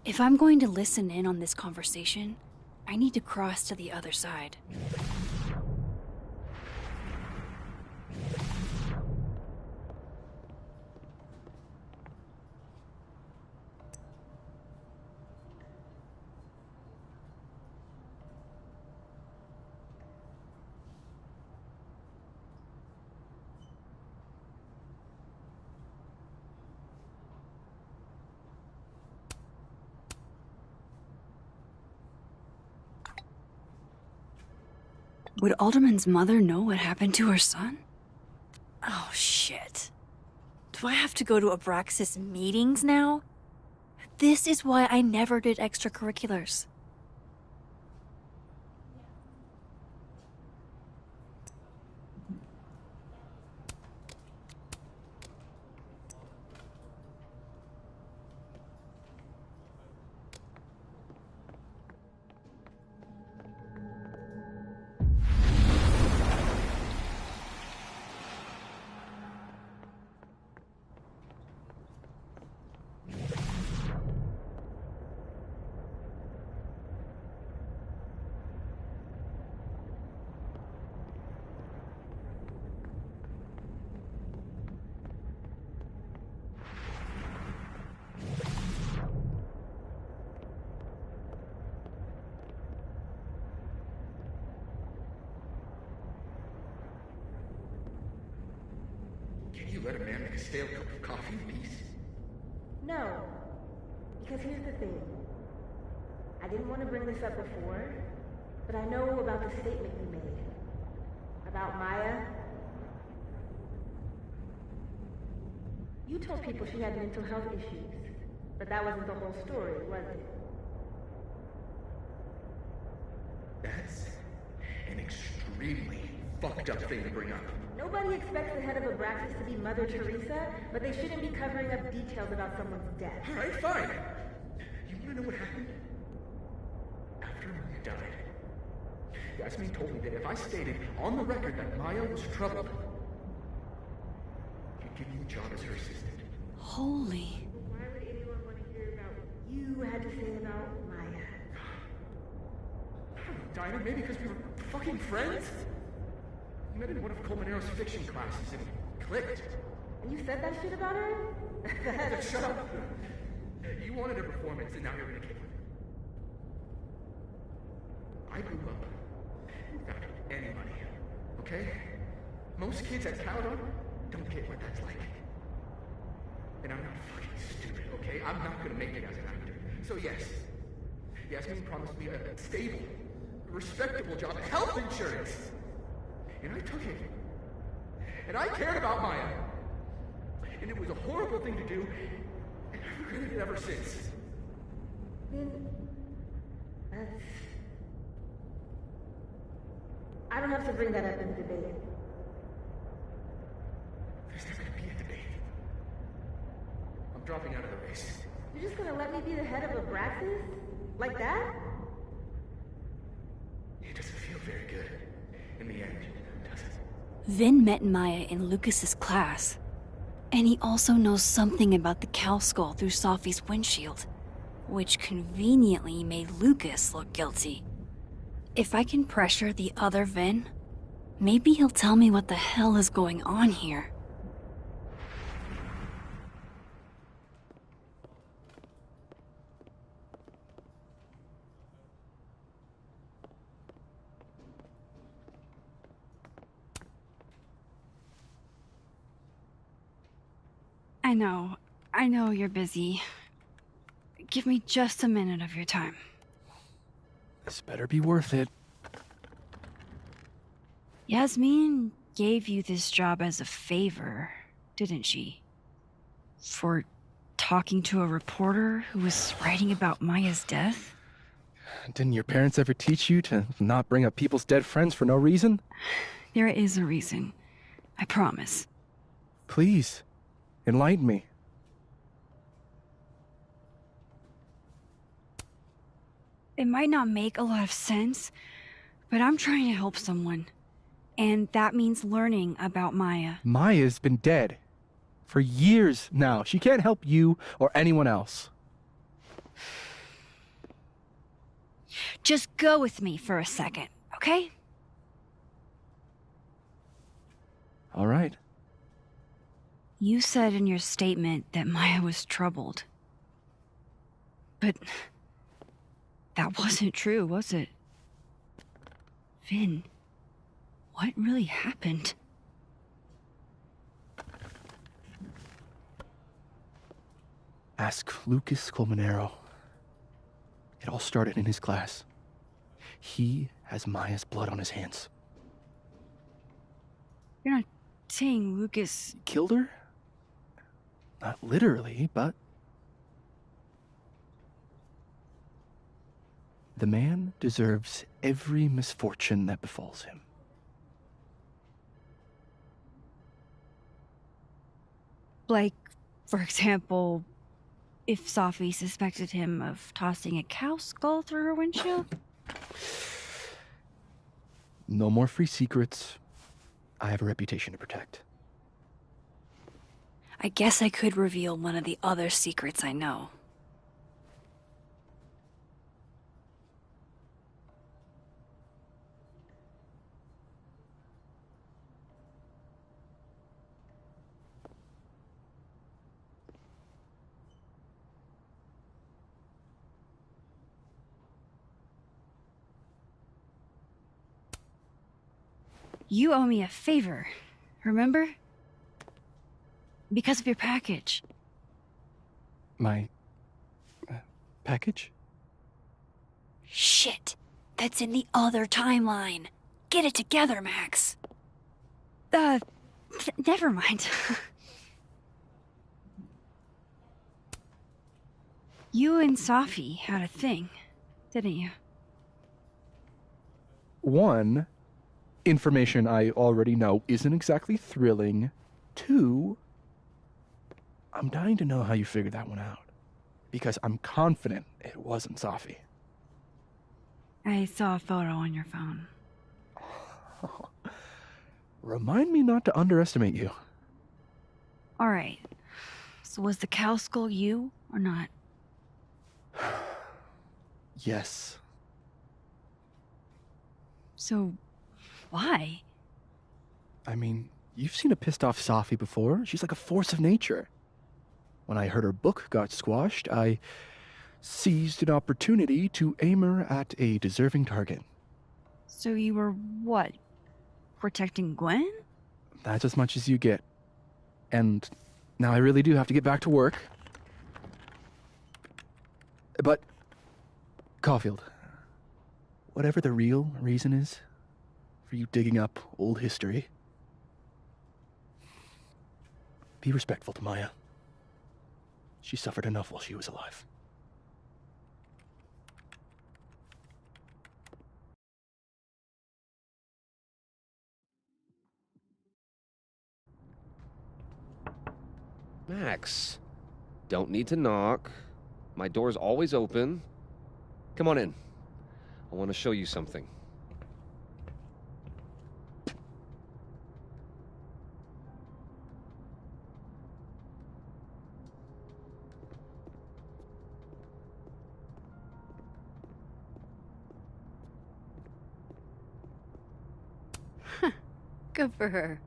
If I'm going to listen in on this conversation, I need to cross to the other side. Would Alderman's mother know what happened to her son? Oh, shit. Do I have to go to Abraxas meetings now? This is why I never did extracurriculars. You let a man make a stale cup of coffee in peace? No. Because here's the thing. I didn't want to bring this up before, but I know about the statement you made. About Maya. You told people she had mental health issues, but that wasn't the whole story, was it? That's an extremely fucked up thing to bring up. Nobody expects the head of Abraxas to be Mother Teresa, but they shouldn't be covering up details about someone's death. Alright, fine. You wanna know what happened? After Maya died, Yasmin told me that if I stated on the record that Maya was troubled, she'd give me a job as her assistant. Holy. Why would anyone want to hear about what you had to say about Maya? I don't know, Dinah, maybe because we were fucking friends? We met in one of Colmenaro's fiction classes and it clicked. And you said that shit about her? Shut up. You wanted a performance and now you're gonna give one. I grew up without any money, okay? Most kids at Caledon don't get what that's like. And I'm not fucking stupid, okay? I'm not gonna make it as an actor. So yes, Yasmin promised me a stable, respectable job, health insurance. And I took it. And I cared about Maya. And it was a horrible thing to do, and I've regretted it ever since. Then, that's... I don't have to bring that up in the debate. There's never gonna be a debate. I'm dropping out of the race. You're just gonna let me be the head of Abraxas? Like that? It doesn't feel very good. In the end, does it? Vin met Maya in Lucas's class. And he also knows something about the cow skull through Sophie's windshield, which conveniently made Lucas look guilty. If I can pressure the other Vin, maybe he'll tell me what the hell is going on here. I know you're busy. Give me just a minute of your time. This better be worth it. Yasmin gave you this job as a favor, didn't she? For talking to a reporter who was writing about Maya's death? Didn't your parents ever teach you to not bring up people's dead friends for no reason? There is a reason. I promise. Please, enlighten me. It might not make a lot of sense, but I'm trying to help someone. And that means learning about Maya. Maya's been dead for years now. She can't help you or anyone else. Just go with me for a second, okay? All right. You said in your statement that Maya was troubled. But that wasn't true, was it? Vin, what really happened? Ask Lucas Colmenero. It all started in his class. He has Maya's blood on his hands. You're not saying Lucas... Killed her? Not literally, but... The man deserves every misfortune that befalls him. Like, for example, if Sophie suspected him of tossing a cow skull through her windshield? No more free secrets. I have a reputation to protect. I guess I could reveal one of the other secrets I know. You owe me a favor, remember? Because of your package. My... package? Shit! That's in the other timeline! Get it together, Max! Never mind. You and Sophie had a thing, didn't you? One, information I already know isn't exactly thrilling. Two, I'm dying to know how you figured that one out. Because I'm confident it wasn't Sophie. I saw a photo on your phone. Remind me not to underestimate you. Alright. So was the cow skull you, or not? Yes. So, why? I mean, you've seen a pissed off Sophie before. She's like a force of nature. When I heard her book got squashed, I seized an opportunity to aim her at a deserving target. So you were, what, protecting Gwen? That's as much as you get. And now I really do have to get back to work. But, Caulfield, whatever the real reason is for you digging up old history, be respectful to Maya. She suffered enough while she was alive. Max, don't need to knock. My door's always open. Come on in. I want to show you something. Good for her.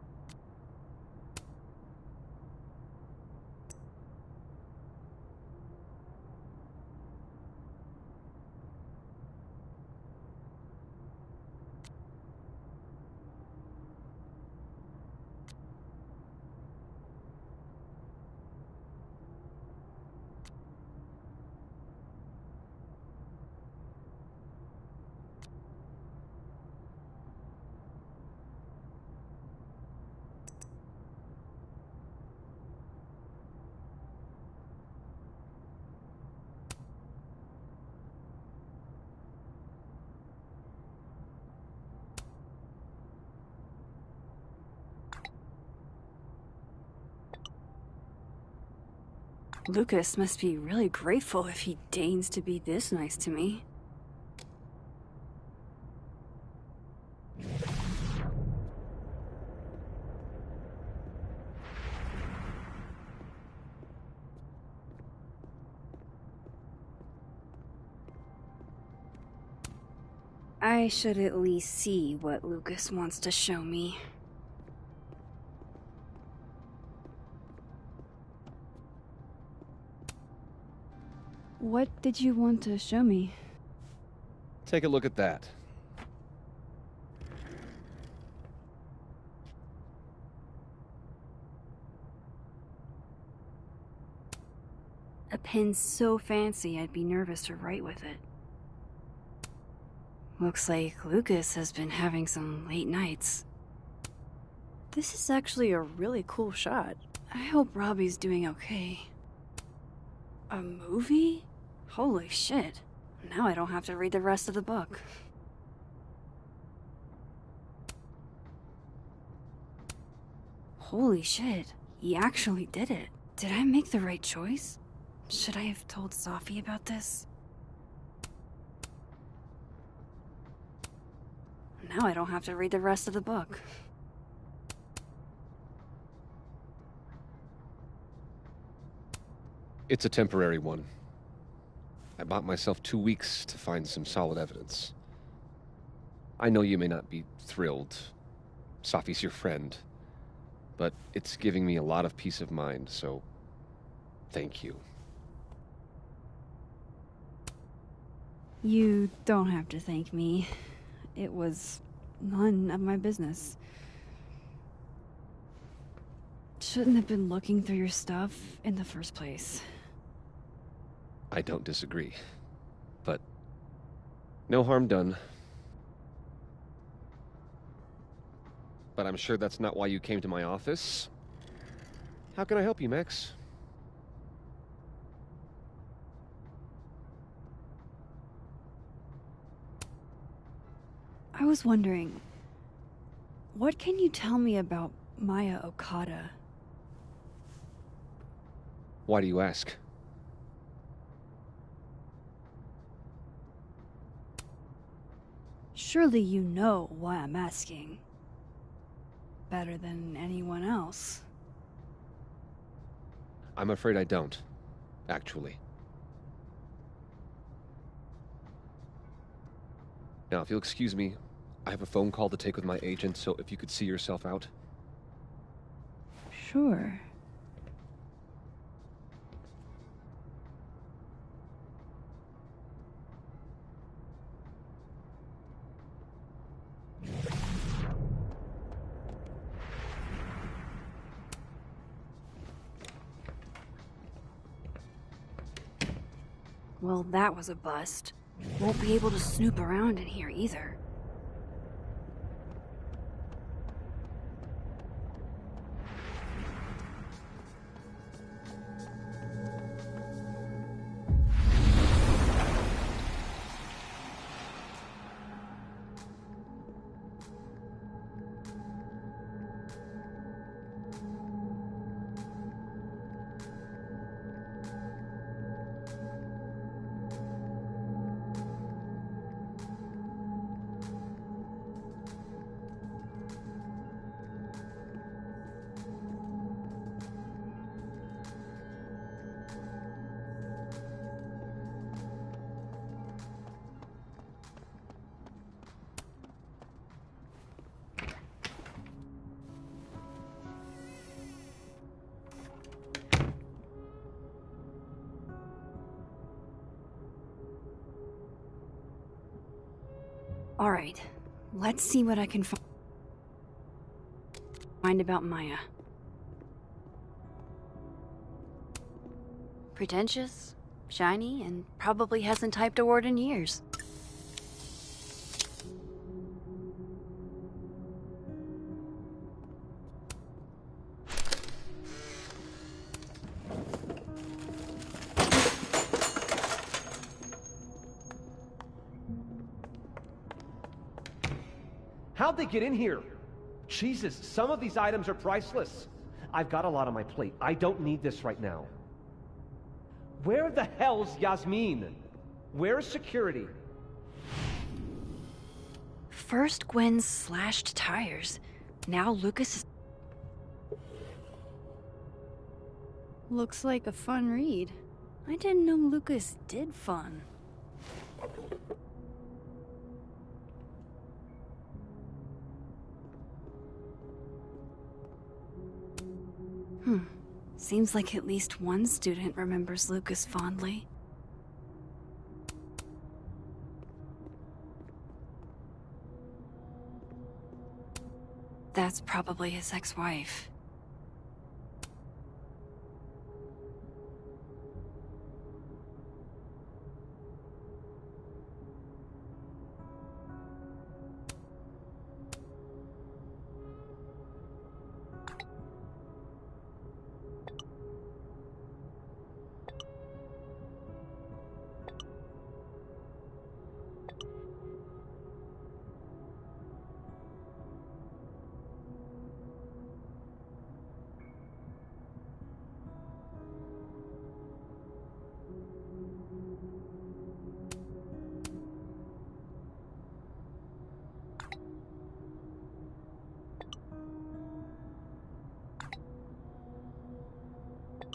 Lucas must be really grateful if he deigns to be this nice to me. I should at least see what Lucas wants to show me. What did you want to show me? Take a look at that. A pen so fancy I'd be nervous to write with it. Looks like Lucas has been having some late nights. This is actually a really cool shot. I hope Robbie's doing okay. A movie? Holy shit. Now I don't have to read the rest of the book. Holy shit. He actually did it. Did I make the right choice? Should I have told Sophie about this? Now I don't have to read the rest of the book. It's a temporary one. I bought myself 2 weeks to find some solid evidence. I know you may not be thrilled. Sophie's your friend. But it's giving me a lot of peace of mind, so thank you. You don't have to thank me. It was none of my business. Shouldn't have been looking through your stuff in the first place. I don't disagree. But no harm done. But I'm sure that's not why you came to my office. How can I help you, Max? I was wondering, what can you tell me about Maya Okada? Why do you ask? Surely you know why I'm asking. Better than anyone else. I'm afraid I don't, actually. Now, if you'll excuse me, I have a phone call to take with my agent, so if you could see yourself out. Sure. Well, that was a bust. Won't be able to snoop around in here either. Alright, let's see what I can find about Maya. Pretentious, shiny, and probably hasn't typed a word in years. How'd they get in here? Jesus, some of these items are priceless. I've got a lot on my plate. I don't need this right now. Where the hell's Yasmin? Where's security? First Gwen slashed tires. Now Lucas is... Looks like a fun read. I didn't know Lucas did fun. Seems like at least one student remembers Lucas fondly. That's probably his ex-wife.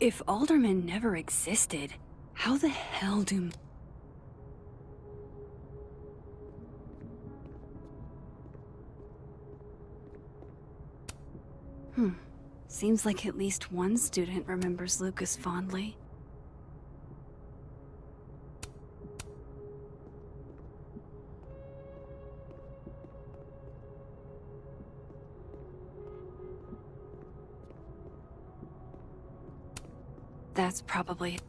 If aldermen never existed, how the hell do... Seems like at least one student remembers Lucas fondly. That's probably...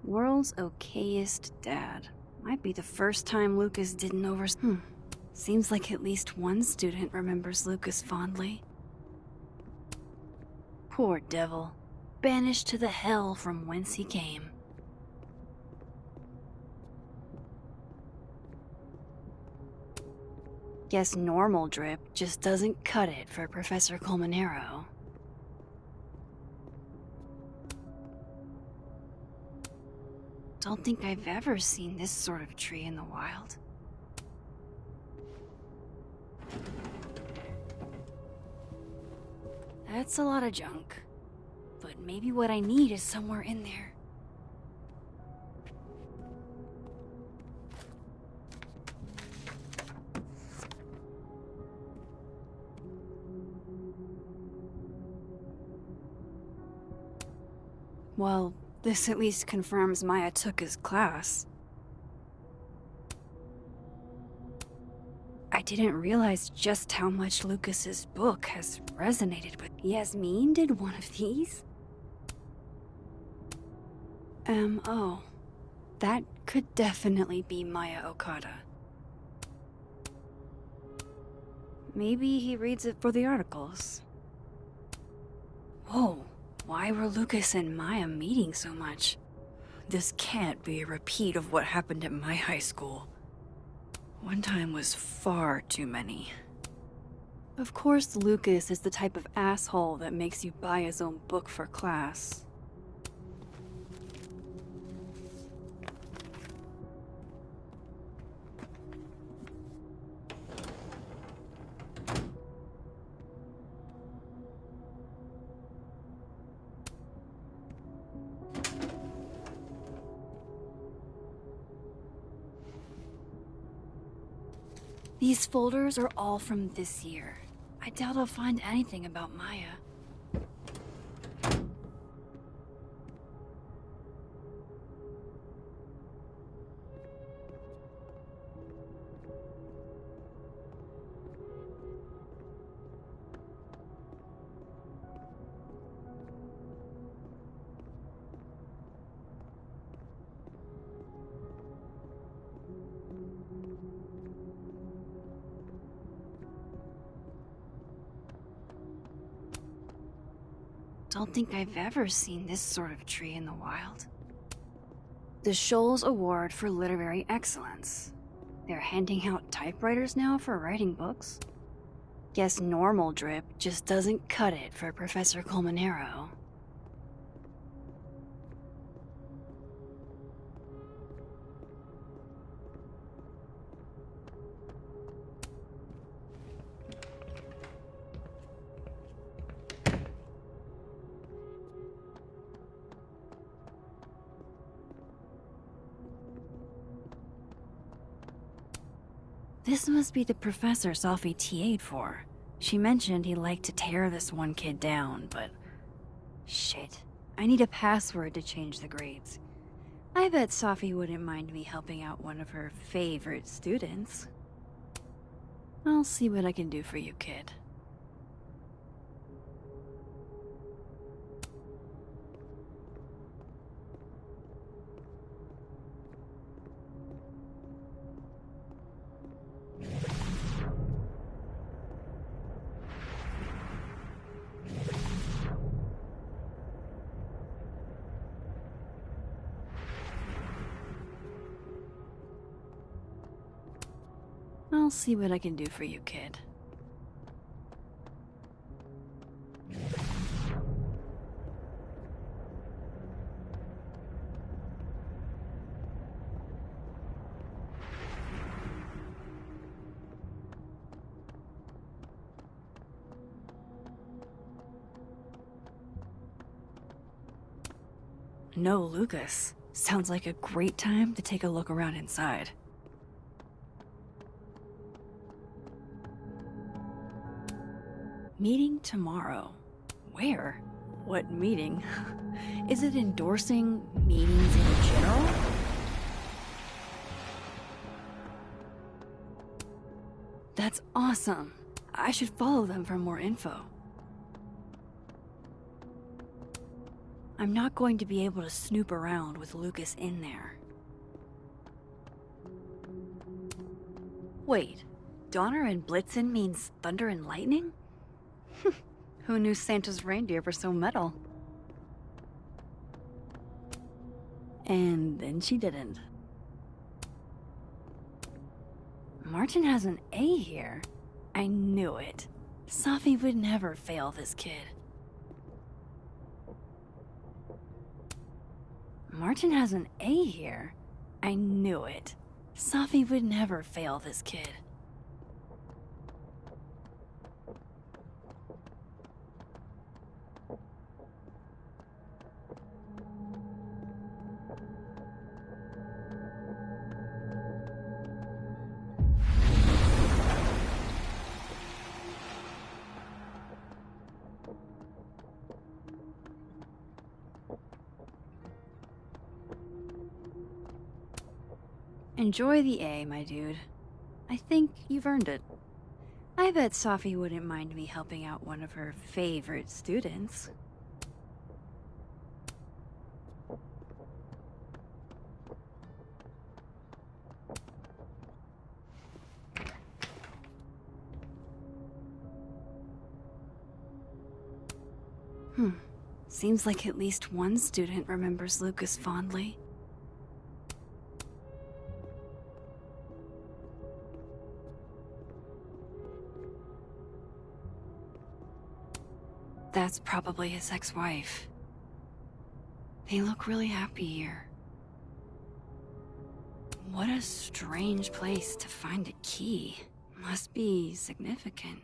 World's okayest dad. Might be the first time Lucas didn't Seems like at least one student remembers Lucas fondly. Poor devil. Banished to the hell from whence he came. Guess normal drip just doesn't cut it for Professor Colmenero. Don't think I've ever seen this sort of tree in the wild. That's a lot of junk. But maybe what I need is somewhere in there. Well, this at least confirms Maya took his class. I didn't realize just how much Lucas's book has resonated with... Yasmin did one of these? Oh. That could definitely be Maya Okada. Maybe he reads it for the articles. Whoa. Why were Lucas and Maya meeting so much? This can't be a repeat of what happened at my high school. One time was far too many. Of course, Lucas is the type of asshole that makes you buy his own book for class. These folders are all from this year. I doubt I'll find anything about Maya. Don't think I've ever seen this sort of tree in the wild. The Shoals Award for Literary Excellence. They're handing out typewriters now for writing books. Guess normal drip just doesn't cut it for Professor Colmenero. This must be the professor Selfie TA'd for. She mentioned he liked to tear this one kid down, but... Shit. I need a password to change the grades. I bet Selfie wouldn't mind me helping out one of her favorite students. I'll see what I can do for you, kid. I'll see what I can do for you, kid. No Lucas. Sounds like a great time to take a look around inside. Meeting tomorrow. Where? What meeting? Is it endorsing meetings in general? That's awesome. I should follow them for more info. I'm not going to be able to snoop around with Lucas in there. Wait, Donner and Blitzen means thunder and lightning? Who knew Santa's reindeer were so metal? And then she didn't. Martin has an A here. I knew it. Safi would never fail this kid. Martin has an A here. I knew it. Safi would never fail this kid. Enjoy the A, my dude. I think you've earned it. I bet Safi wouldn't mind me helping out one of her favorite students. Seems like at least one student remembers Lucas fondly. That's probably his ex-wife. They look really happy here. What a strange place to find a key. Must be significant.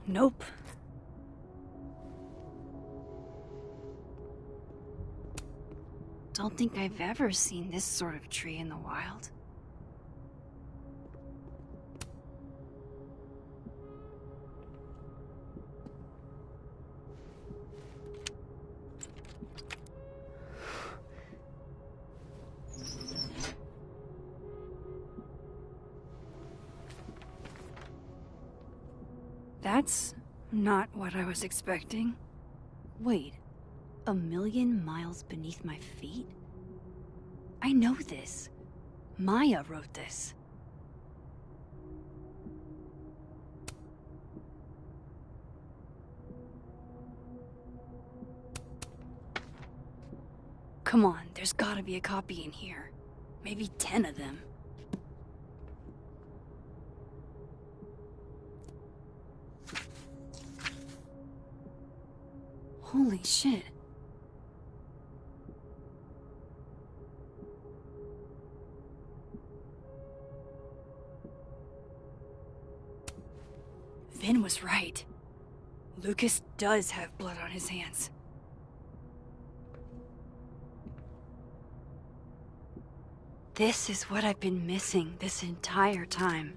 Nope. Don't think I've ever seen this sort of tree in the wild. That's not what I was expecting. Wait. 1,000,000 miles beneath my feet? I know this. Maya wrote this. Come on, there's gotta be a copy in here. Maybe 10 of them. Holy shit. Vin was right. Lucas does have blood on his hands. This is what I've been missing this entire time.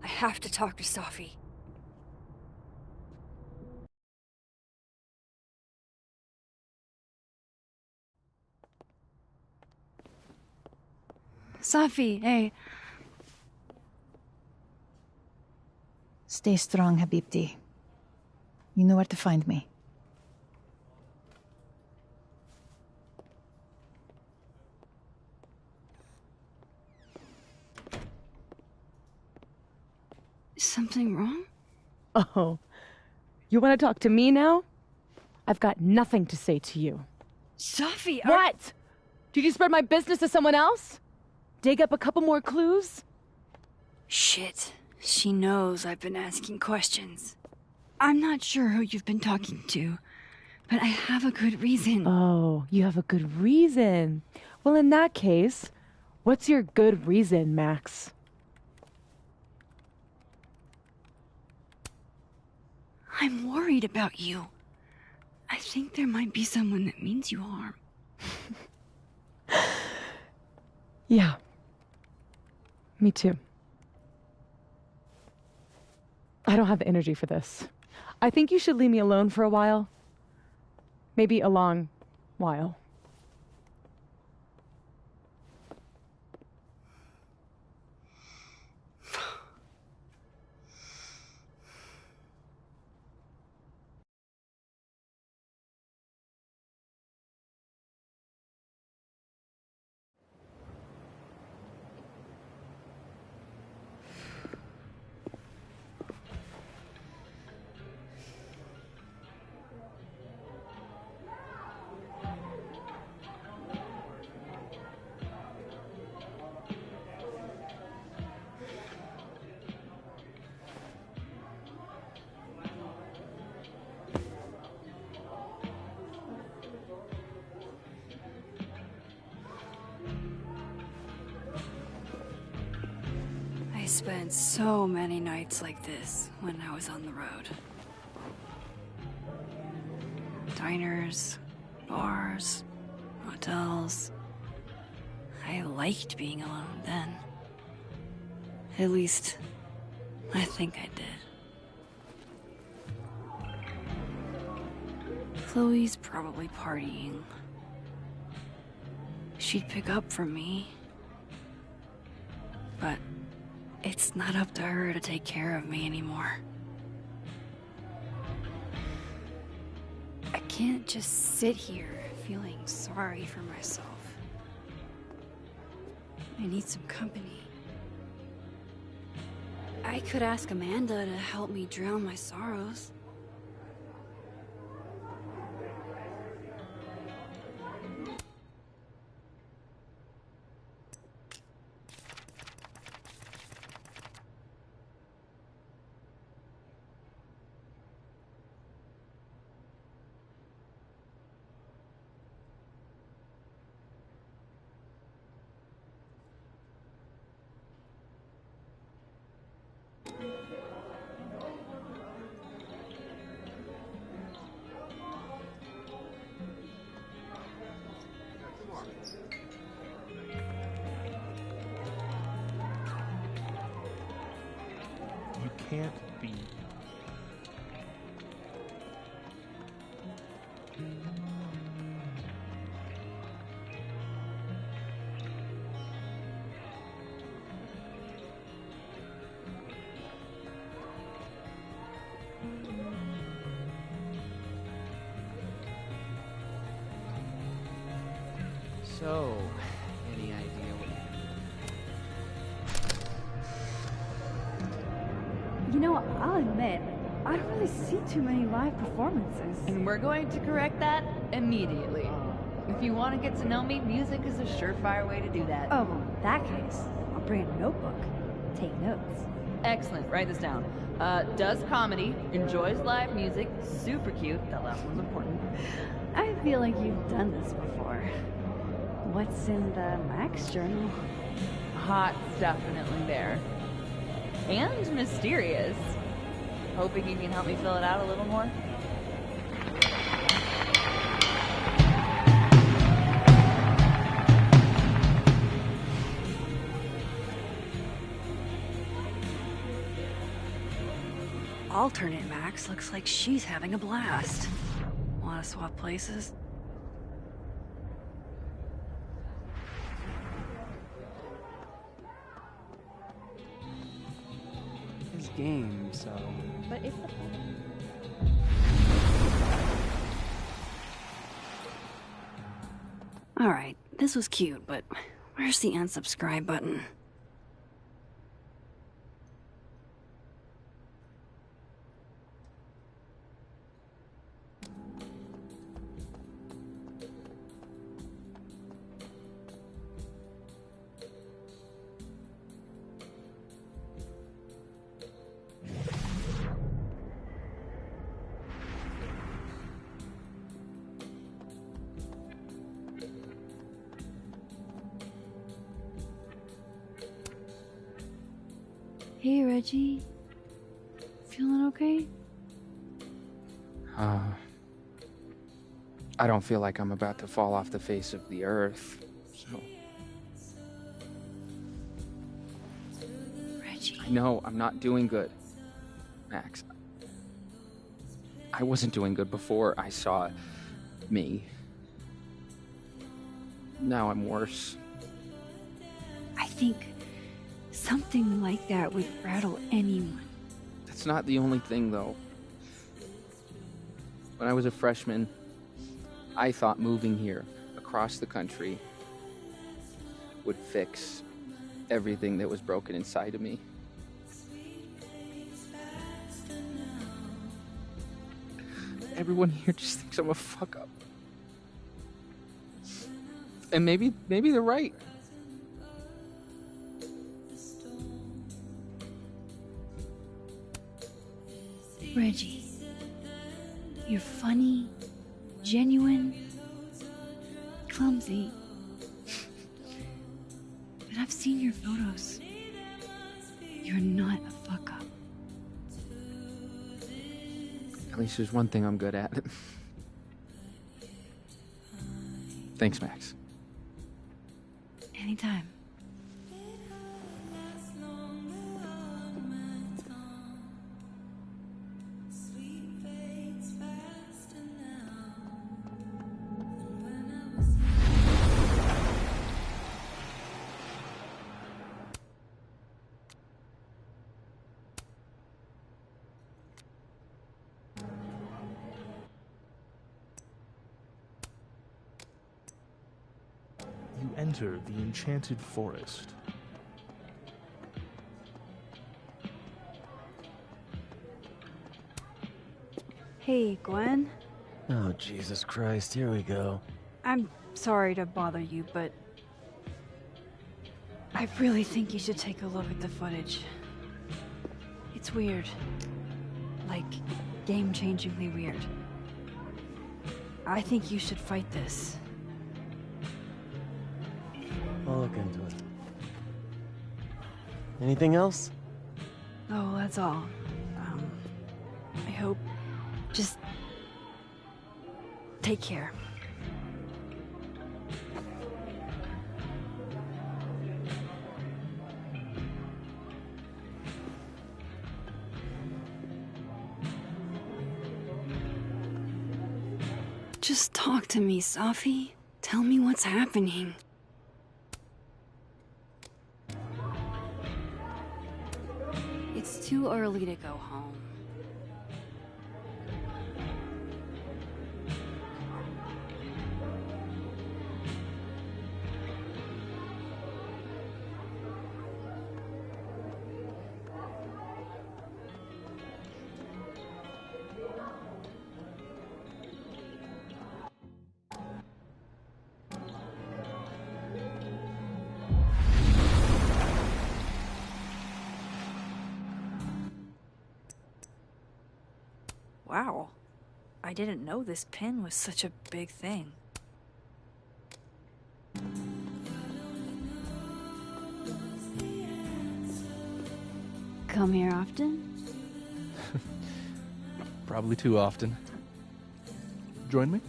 I have to talk to Safi. Safi, hey. Stay strong, Habibti. You know where to find me. Is something wrong? Oh, you want to talk to me now? I've got nothing to say to you. Safi, What? Did you spread my business to someone else? Dig up a couple more clues? Shit. She knows I've been asking questions. I'm not sure who you've been talking to, But I have a good reason. Oh, you have a good reason. Well, in that case, what's your good reason, Max? I'm worried about you. I think there might be someone that means you harm. Yeah. Me too. I don't have the energy for this. I think you should leave me alone for a while. Maybe a long while. I spent so many nights like this when I was on the road. Diners, bars, hotels. I liked being alone then. At least, I think I did. Chloe's probably partying. She'd pick up for me. But it's not up to her to take care of me anymore. I can't just sit here feeling sorry for myself. I need some company. I could ask Amanda to help me drown my sorrows. You can't be. So, any idea what You know, I'll admit, I don't really see too many live performances. And we're going to correct that immediately. If you want to get to know me, music is a surefire way to do that. Oh, well, in that case, I'll bring a notebook. Take notes. Excellent, write this down. Does comedy, enjoys live music, super cute, that last one's important. I feel like you've done this before. What's in the Max journal? Hot, definitely there. And mysterious. Hoping you can help me fill it out a little more. Alternate Max looks like she's having a blast. Wanna swap places? his game, so. But if Alright, this was cute, but where's the unsubscribe button? Hey, Reggie. Feeling okay? I don't feel like I'm about to fall off the face of the earth, so... Reggie. I know, I'm not doing good. Max. I wasn't doing good before I saw me. Now I'm worse. I think something like that would rattle anyone. That's not the only thing, though. When I was a freshman, I thought moving here, across the country, would fix everything that was broken inside of me. Everyone here just thinks I'm a fuck-up. And maybe they're right. Reggie, you're funny, genuine, clumsy. But I've seen your photos. You're not a fuck-up. At least there's one thing I'm good at. Thanks, Max. Anytime. You enter the enchanted forest. Hey, Gwen. Oh, Jesus Christ, here we go. I'm sorry to bother you, but I really think you should take a look at the footage. It's weird. Like, game-changingly weird. I think you should fight this. I'll look into it. Anything else? Oh, that's all. I hope... Just... take care. Just talk to me, Selfie. Tell me what's happening. It's too early to go home. Wow. I didn't know this pin was such a big thing. Come here often? Probably too often. Join me?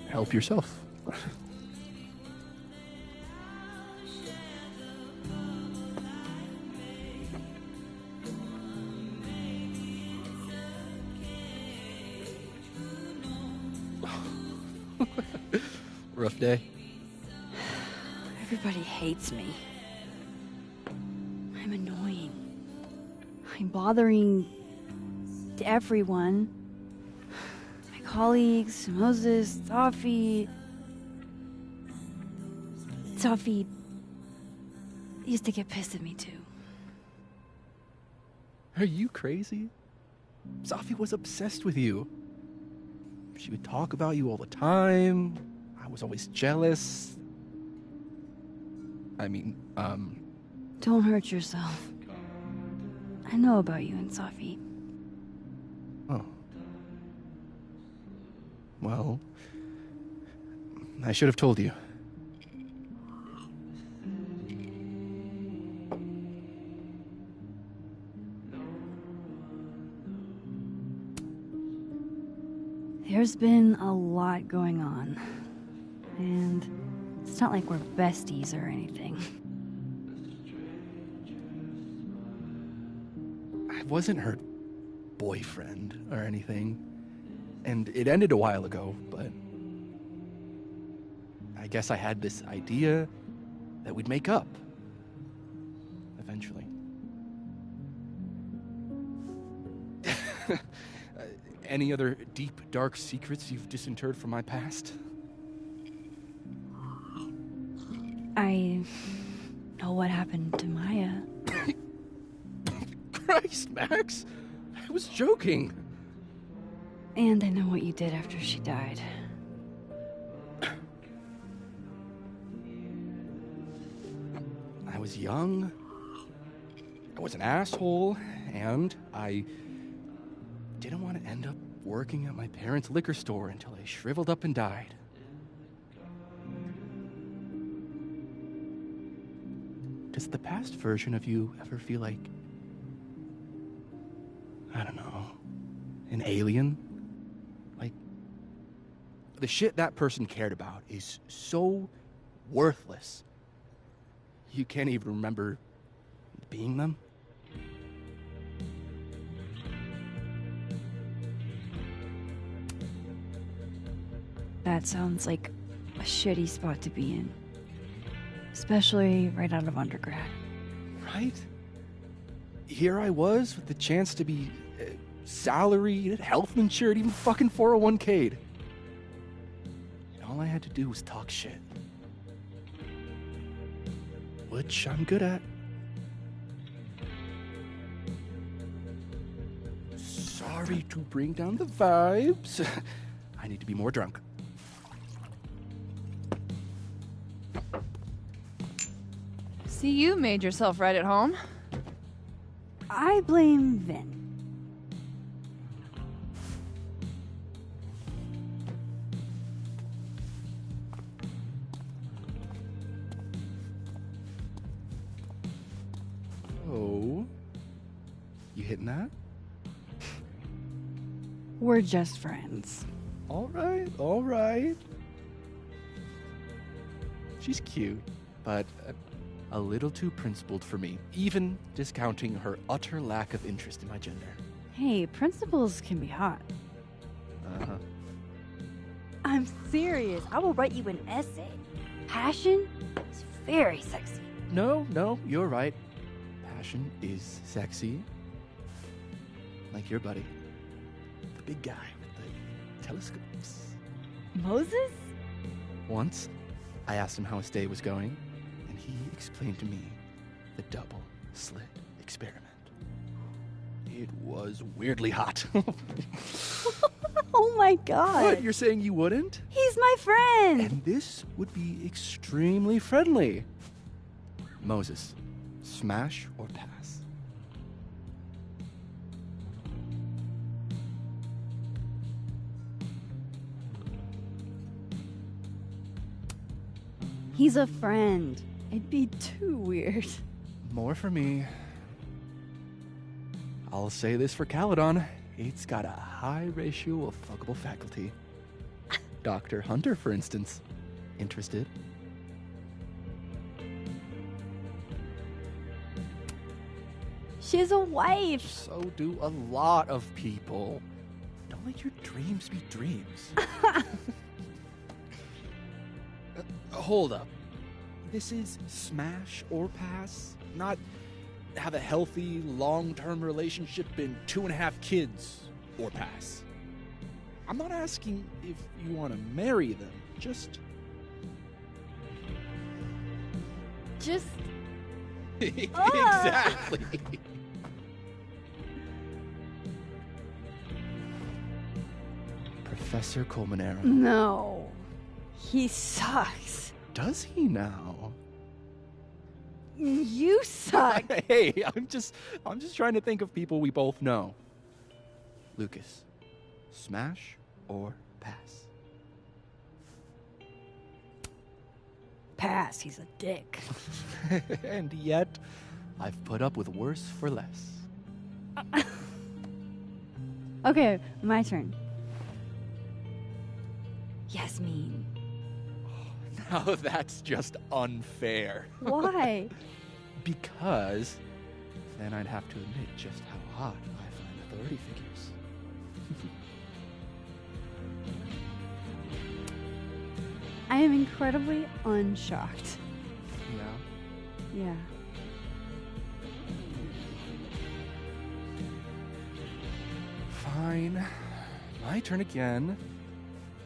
Help yourself. Rough day. Everybody hates me. I'm annoying. I'm bothering everyone. My colleagues, Moses, Selfie used to get pissed at me too. Are you crazy? Selfie was obsessed with you. She would talk about you all the time. I was always jealous. I mean, Don't hurt yourself. I know about you and Selfie. Oh. Well, I should have told you. There's been a lot going on. And it's not like we're besties or anything. I wasn't her boyfriend or anything. And it ended a while ago, but I guess I had this idea that we'd make up. Eventually. Any other deep, dark secrets you've disinterred from my past? I know what happened to Maya. Christ, Max! I was joking. And I know what you did after she died. I was young. I was an asshole, and I didn't want to end up working at my parents' liquor store until I shriveled up and died. Does the past version of you ever feel like, I don't know, an alien? Like, the shit that person cared about is so worthless. You can't even remember being them? That sounds like a shitty spot to be in. Especially right out of undergrad. Right? Here I was with the chance to be salaried, health insured, even fucking 401k'd. And all I had to do was talk shit. Which I'm good at. Sorry to bring down the vibes. I need to be more drunk. See, you made yourself right at home. I blame Vin. Oh. You hitting that? We're just friends. All right, all right. She's cute, but a little too principled for me, even discounting her utter lack of interest in my gender. Hey, principals can be hot. Uh-huh. I'm serious. I will write you an essay. Passion is very sexy. No, you're right. Passion is sexy. Like your buddy. The big guy with the telescopes. Moses? Once, I asked him how his day was going, and he explained to me the double slit experiment. It was weirdly hot. Oh my god. What, you're saying you wouldn't? He's my friend. And this would be extremely friendly. Moses, smash or pass? He's a friend. It'd be too weird. More for me. I'll say this for Caledon. It's got a high ratio of fuckable faculty. Dr. Hunter, for instance. Interested? She has a wife. So do a lot of people. Don't let your dreams be dreams. Hold up. This is smash or pass? Not have a healthy, long-term relationship and 2.5 kids or pass. I'm not asking if you want to marry them. Just... Exactly. Professor Colmenero. No. He sucks. Does he now? You suck. Hey, I'm just trying to think of people we both know. Lucas, smash or pass? Pass, he's a dick. And yet, I've put up with worse for less. Okay, my turn. Yasmin. Now that's just unfair. Why? Because then I'd have to admit just how hot I find authority figures. I am incredibly unshocked. Yeah. Yeah. Fine. My turn again.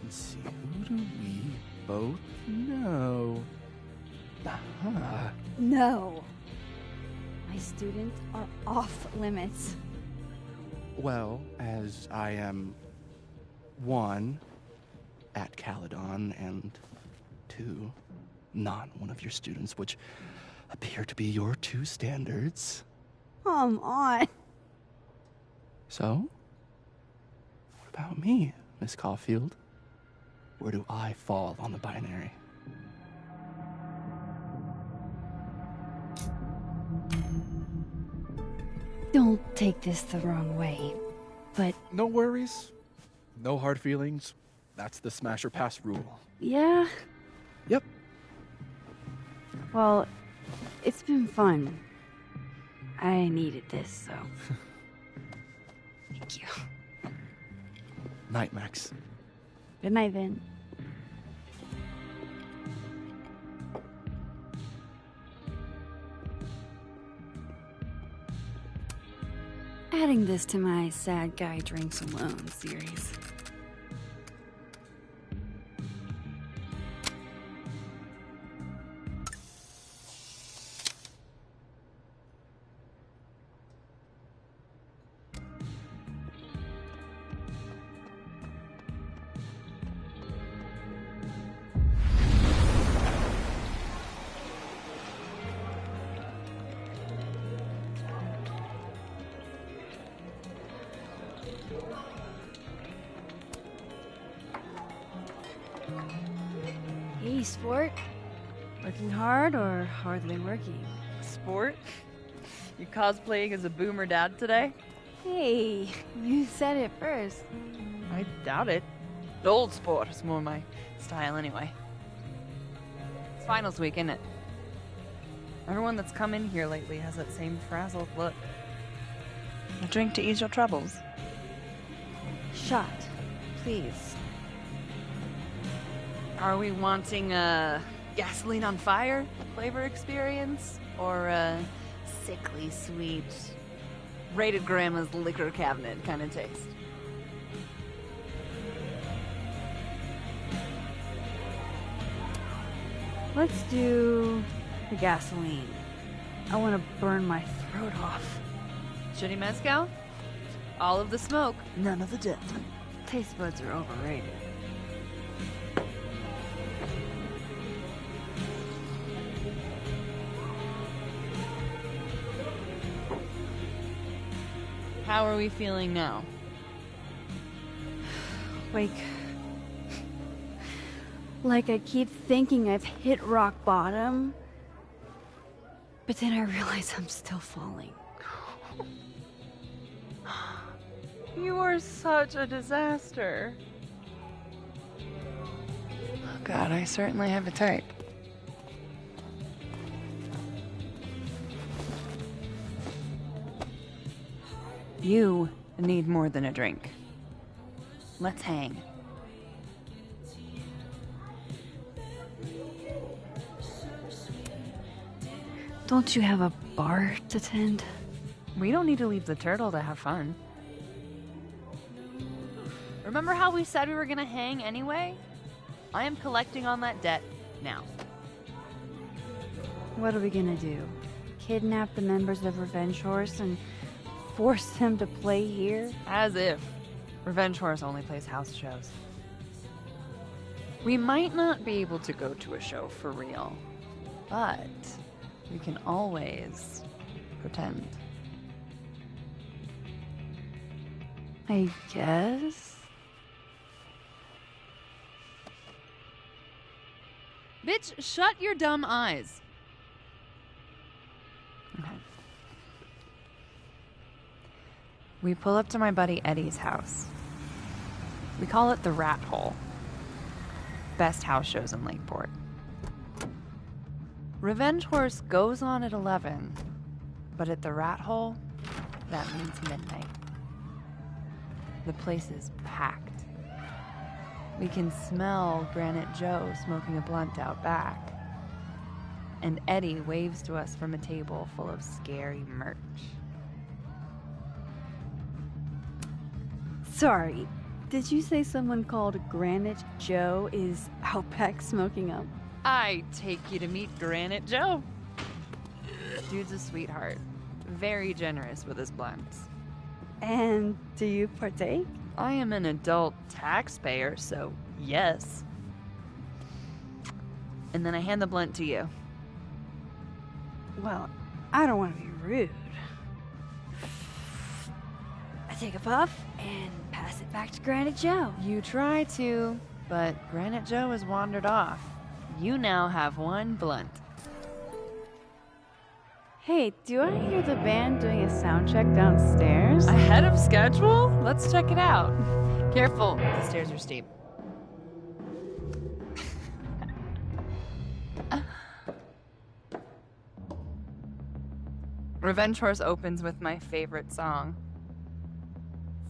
Let's see, who do we both know? Aha. No. My students are off limits. Well, as I am 1 at Caledon and 2 not one of your students, which appear to be your 2 standards. Come on. So, what about me, Miss Caulfield? Where do I fall on the binary? Don't take this the wrong way, but No worries. No hard feelings. That's the smash or pass rule. yeah. Yep. Well, it's been fun. I needed this, so. Thank you. Night, Max. Good night, Vin. Adding this to my sad guy drinks alone series. Hey, sport. Working hard or hardly working? Sport? You cosplaying as a boomer dad today? Hey, you said it first. I doubt it. Old sport is more my style anyway. It's finals week, isn't it? Everyone that's come in here lately has that same frazzled look. A drink to ease your troubles. Shot, please. Are we wanting a gasoline on fire flavor experience? Or a sickly sweet, rated grandma's liquor cabinet kind of taste? Let's do the gasoline. I want to burn my throat off. Shitty mezcal? All of the smoke, none of the dip. Taste buds are overrated. How are we feeling now? Like I keep thinking I've hit rock bottom, but then I realize I'm still falling. You are such a disaster. Oh God, I certainly have a type. You need more than a drink. Let's hang. Don't you have a bar to tend? We don't need to leave the turtle to have fun. Remember how we said we were gonna hang anyway? I am collecting on that debt now. What are we gonna do? Kidnap the members of Revenge Horse and force them to play here? As if. Revenge Horse only plays house shows. We might not be able to go to a show for real, but We can always pretend. I guess? Bitch, shut your dumb eyes. Okay. We pull up to my buddy Eddie's house. We call it the Rat Hole. Best house shows in Lakeport. Revenge Horse goes on at 11, but at the Rat Hole, that means midnight. The place is packed. We can smell Granite Joe smoking a blunt out back. And Eddie waves to us from a table full of scary merch. Sorry, did you say someone called Granite Joe is out back smoking up? I take you to meet Granite Joe. Dude's a sweetheart. Very generous with his blunts. And do you partake? I am an adult taxpayer, so yes. And then I hand the blunt to you. Well, I don't want to be rude. I take a puff and pass it back to Granite Joe. You try to, but Granite Joe has wandered off. You now have one blunt. Hey, do I hear the band doing a sound check downstairs? Ahead of schedule? Let's check it out. Careful, the stairs are steep. Revenge Horse opens with my favorite song.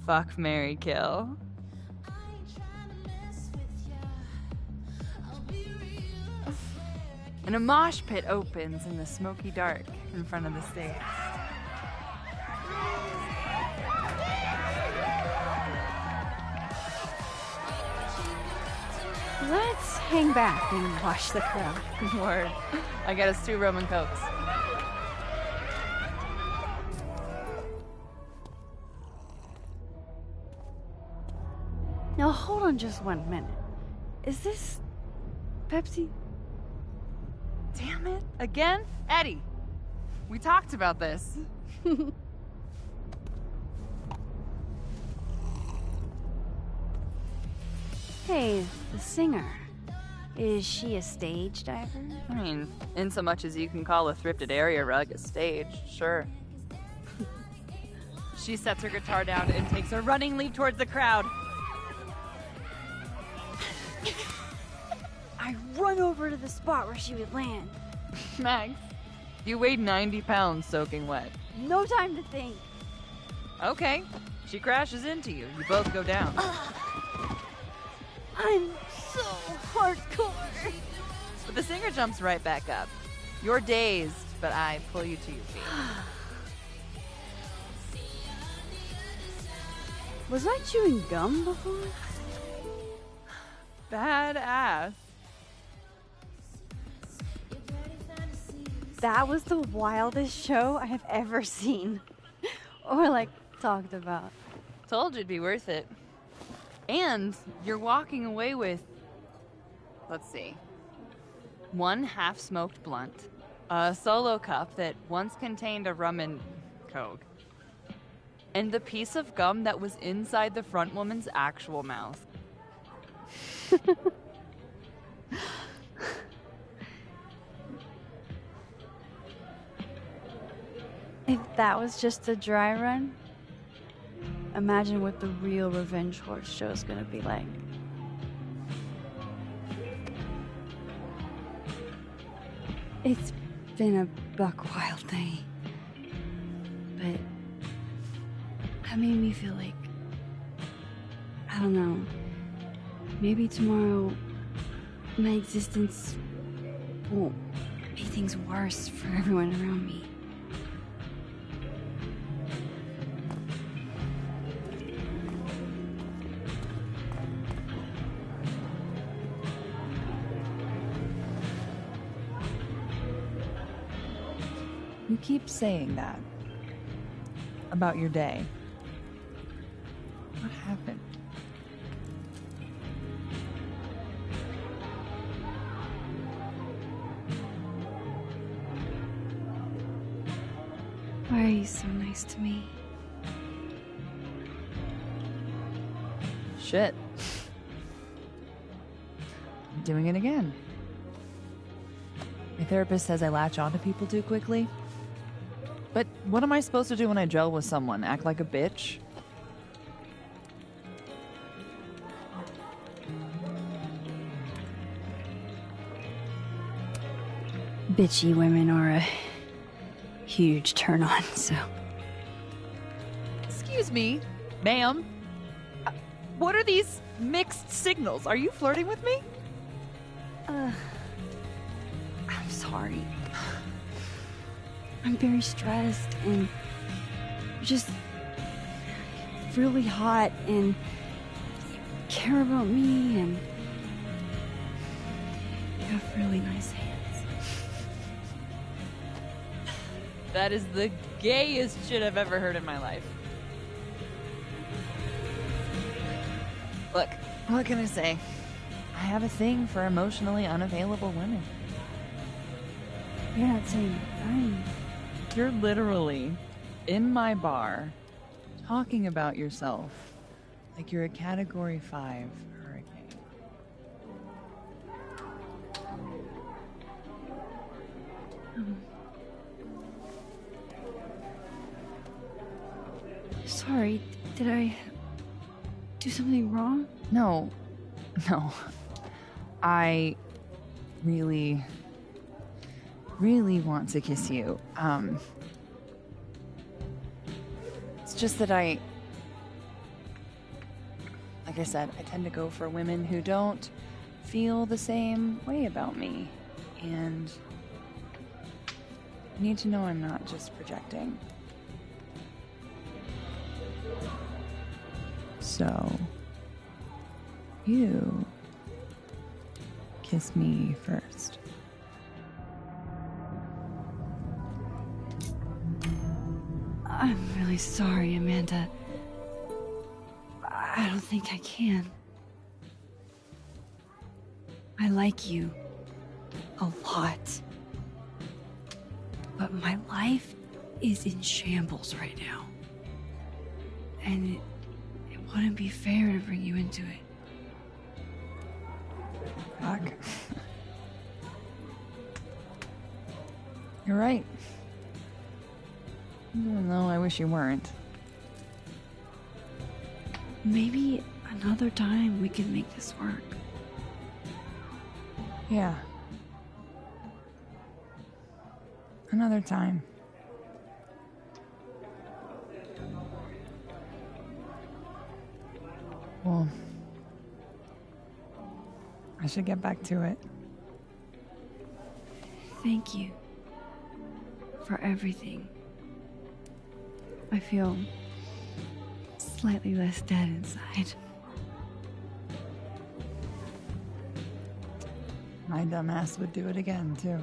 Fuck, Marry, Kill. And a mosh pit opens in the smoky dark in front of the stage. Let's hang back and watch the crowd. Word. I got us 2 rum and cokes. Now hold on just 1 minute. Is this Pepsi? Damn it. Again? Eddie, we talked about this. Hey, the singer. Is she a stage diver? I mean, in so much as you can call a thrifted area rug a stage, sure. She sets her guitar down and takes a running leap towards the crowd. I run over to the spot where she would land. Max, you weighed 90 pounds soaking wet. No time to think. Okay, she crashes into you. You both go down. I'm so hardcore. But the singer jumps right back up. You're dazed, but I pull you to your feet. Was I chewing gum before? Badass. That was the wildest show I have ever seen. Or like talked about. Told you it'd be worth it. And you're walking away with, let's see, 1 half-smoked blunt, a solo cup that once contained a rum and coke, and the piece of gum that was inside the front woman's actual mouth. If that was just a dry run, imagine what the real Revenge Horse show is gonna be like. It's been a buck wild day, but that made me feel like, I don't know, maybe tomorrow my existence won't make things worse for everyone around me. You keep saying that about your day. What happened? why he's so nice to me. Shit. I'm doing it again. My therapist says I latch onto people too quickly. But what am I supposed to do when I gel with someone? Act like a bitch? Bitchy women are a huge turn on, so. Excuse me, ma'am. What are these mixed signals? Are you flirting with me? I'm sorry. I'm very stressed and just really hot and you care about me and you have really nice hands. That is the gayest shit I've ever heard in my life. Look, what can I say? I have a thing for emotionally unavailable women. You're not saying I'm... You're literally in my bar talking about yourself like you're a Category 5 hurricane. Sorry, did I do something wrong? No. I really want to kiss you. It's just that like I said, I tend to go for women who don't feel the same way about me. And I need to know I'm not just projecting. So, you kiss me first. I'm really sorry, Amanda. I don't think I can. I like you a lot. But my life is in shambles right now. And it wouldn't be fair to bring you into it. Fuck. You're right. Even though I wish you weren't. Maybe another time we can make this work. Yeah. Another time. Well, I should get back to it. Thank you for everything. I feel slightly less dead inside. My dumbass would do it again, too.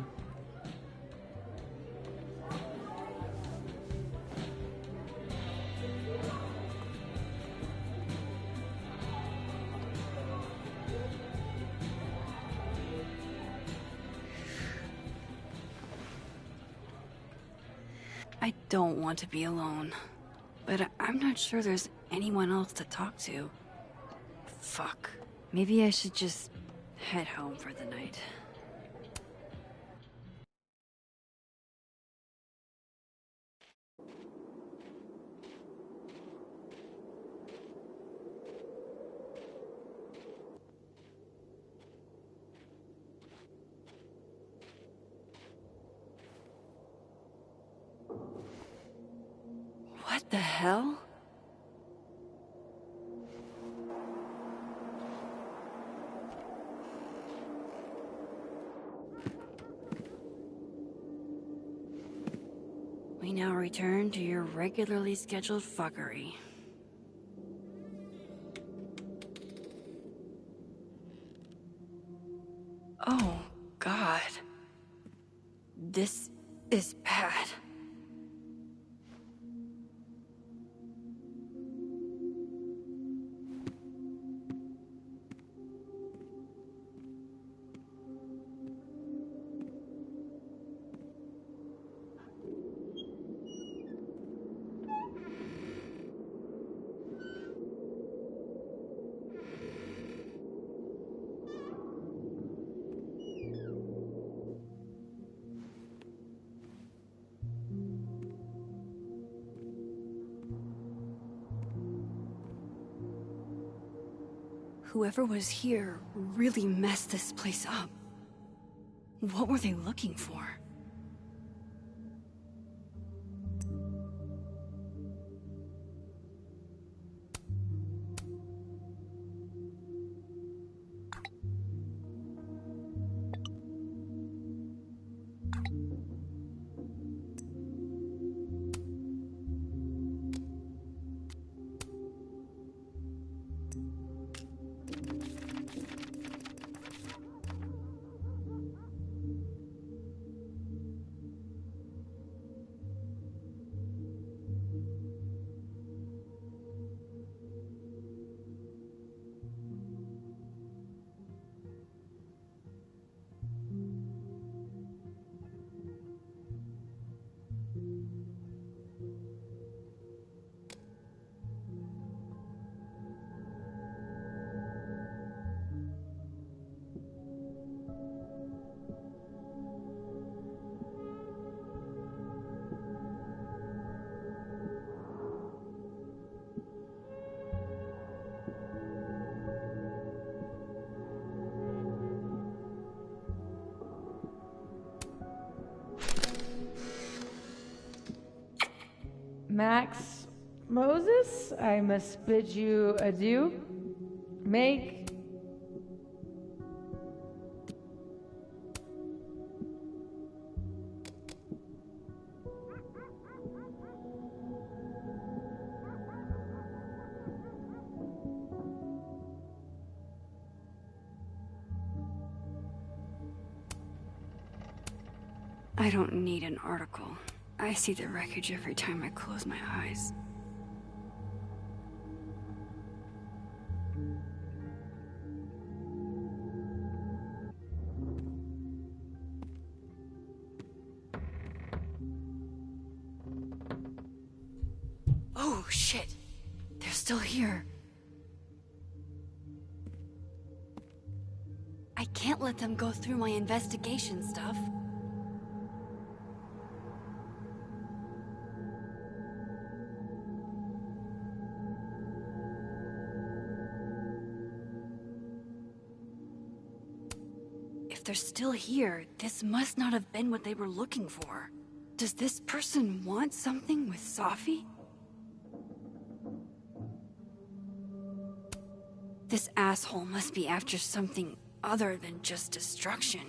I don't want to be alone, but I'm not sure there's anyone else to talk to. Fuck. Maybe I should just head home for the night. What the hell? We now return to your regularly scheduled fuckery. Oh, God. This is bad. Whoever was here really messed this place up. What were they looking for? Max Moses, I must bid you adieu. Make I don't need an article. I see the wreckage every time I close my eyes. Oh, shit. They're still here. I can't let them go through my investigation stuff. If they're still here, this must not have been what they were looking for. Does this person want something with Selfie? This asshole must be after something other than just destruction.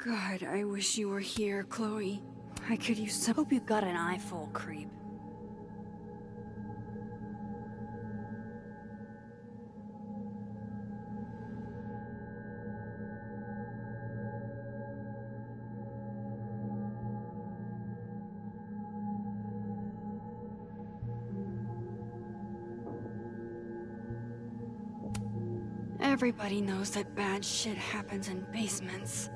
God, I wish you were here, Chloe. I could use some— Hope you got an eyeful, creep. Everybody knows that bad shit happens in basements.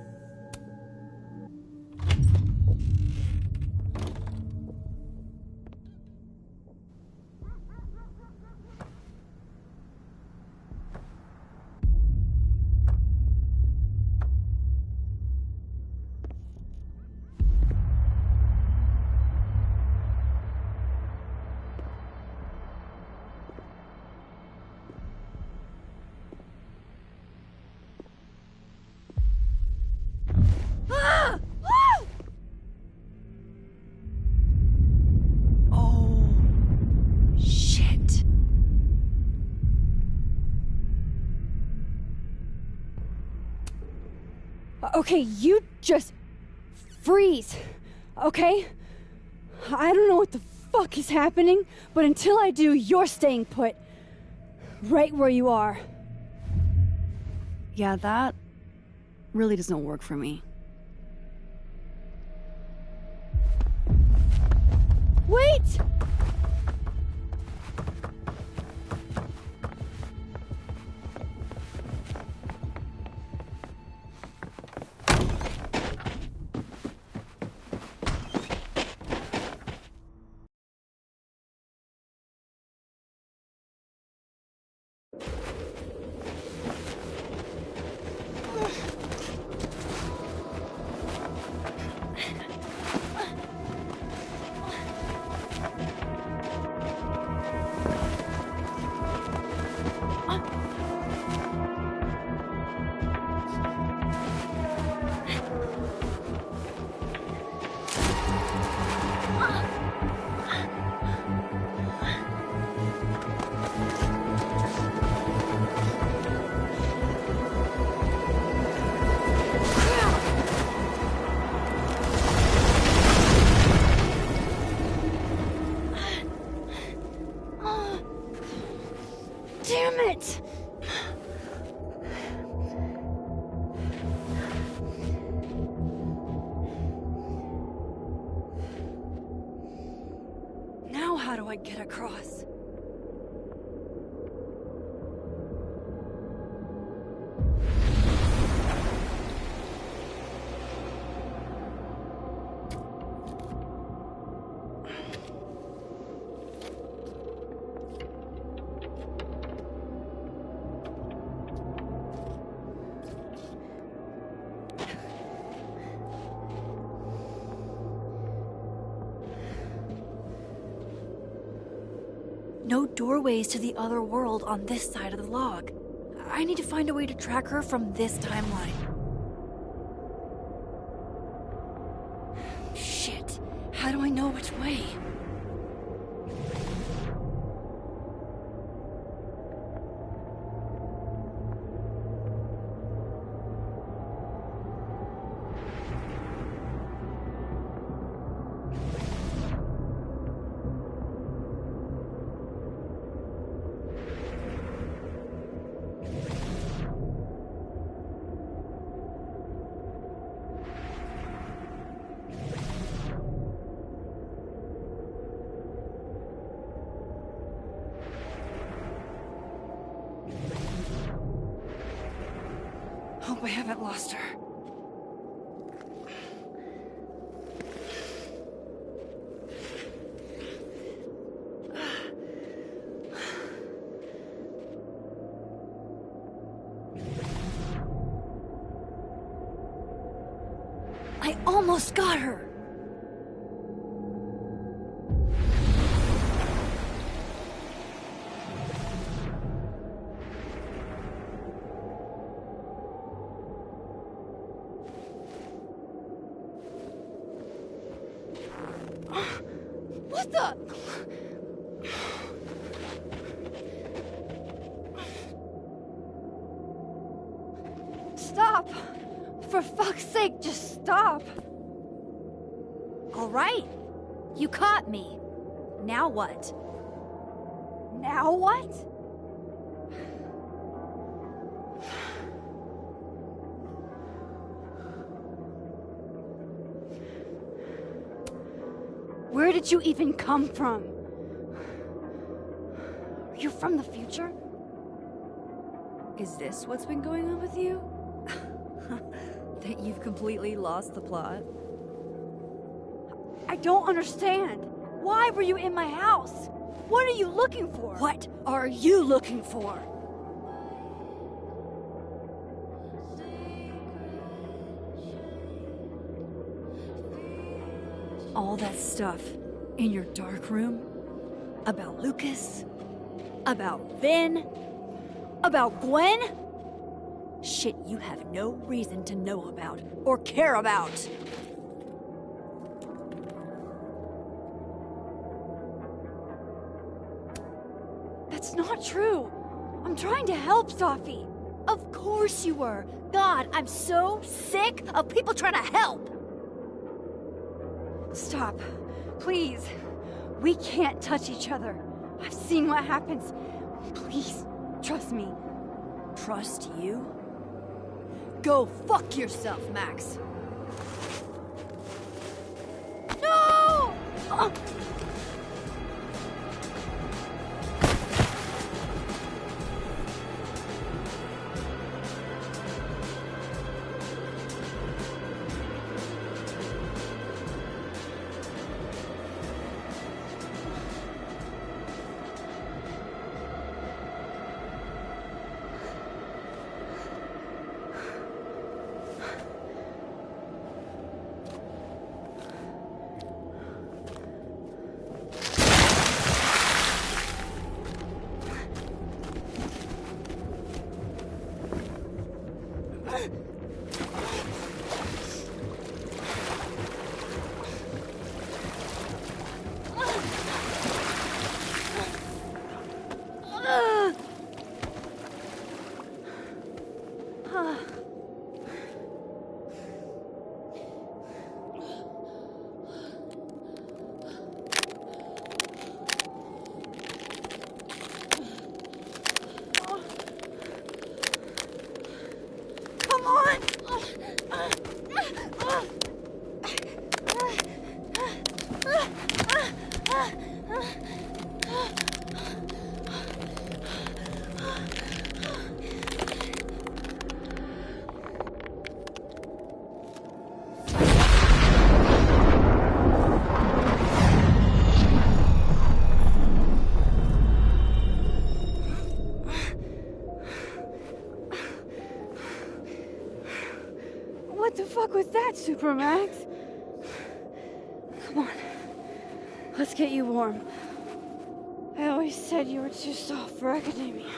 Okay, you just freeze, okay? I don't know what the fuck is happening, but until I do, you're staying put. Right where you are. Yeah, that really doesn't work for me. Wait! How do I get across? No doorways to the other world on this side of the log. I need to find a way to track her from this timeline. Shit. How do I know which way? Hope I haven't lost her. I almost got her! What the? Stop! For fuck's sake, just stop! All right. You caught me. Now what? Now what? Where did you even come from? Are you from the future? Is this what's been going on with you? That you've completely lost the plot? I don't understand. Why were you in my house? What are you looking for? What are you looking for? All that stuff in your dark room about Lucas, about Vin, about Gwen? Shit you have no reason to know about or care about. That's not true. I'm trying to help, Safi. Of course you were. God, I'm so sick of people trying to help. Stop. Please. We can't touch each other. I've seen what happens. Please, trust me. Trust you? Go fuck yourself, Max. No! What the fuck was that, Supermax? Come on. Let's get you warm. I always said you were too soft for academia.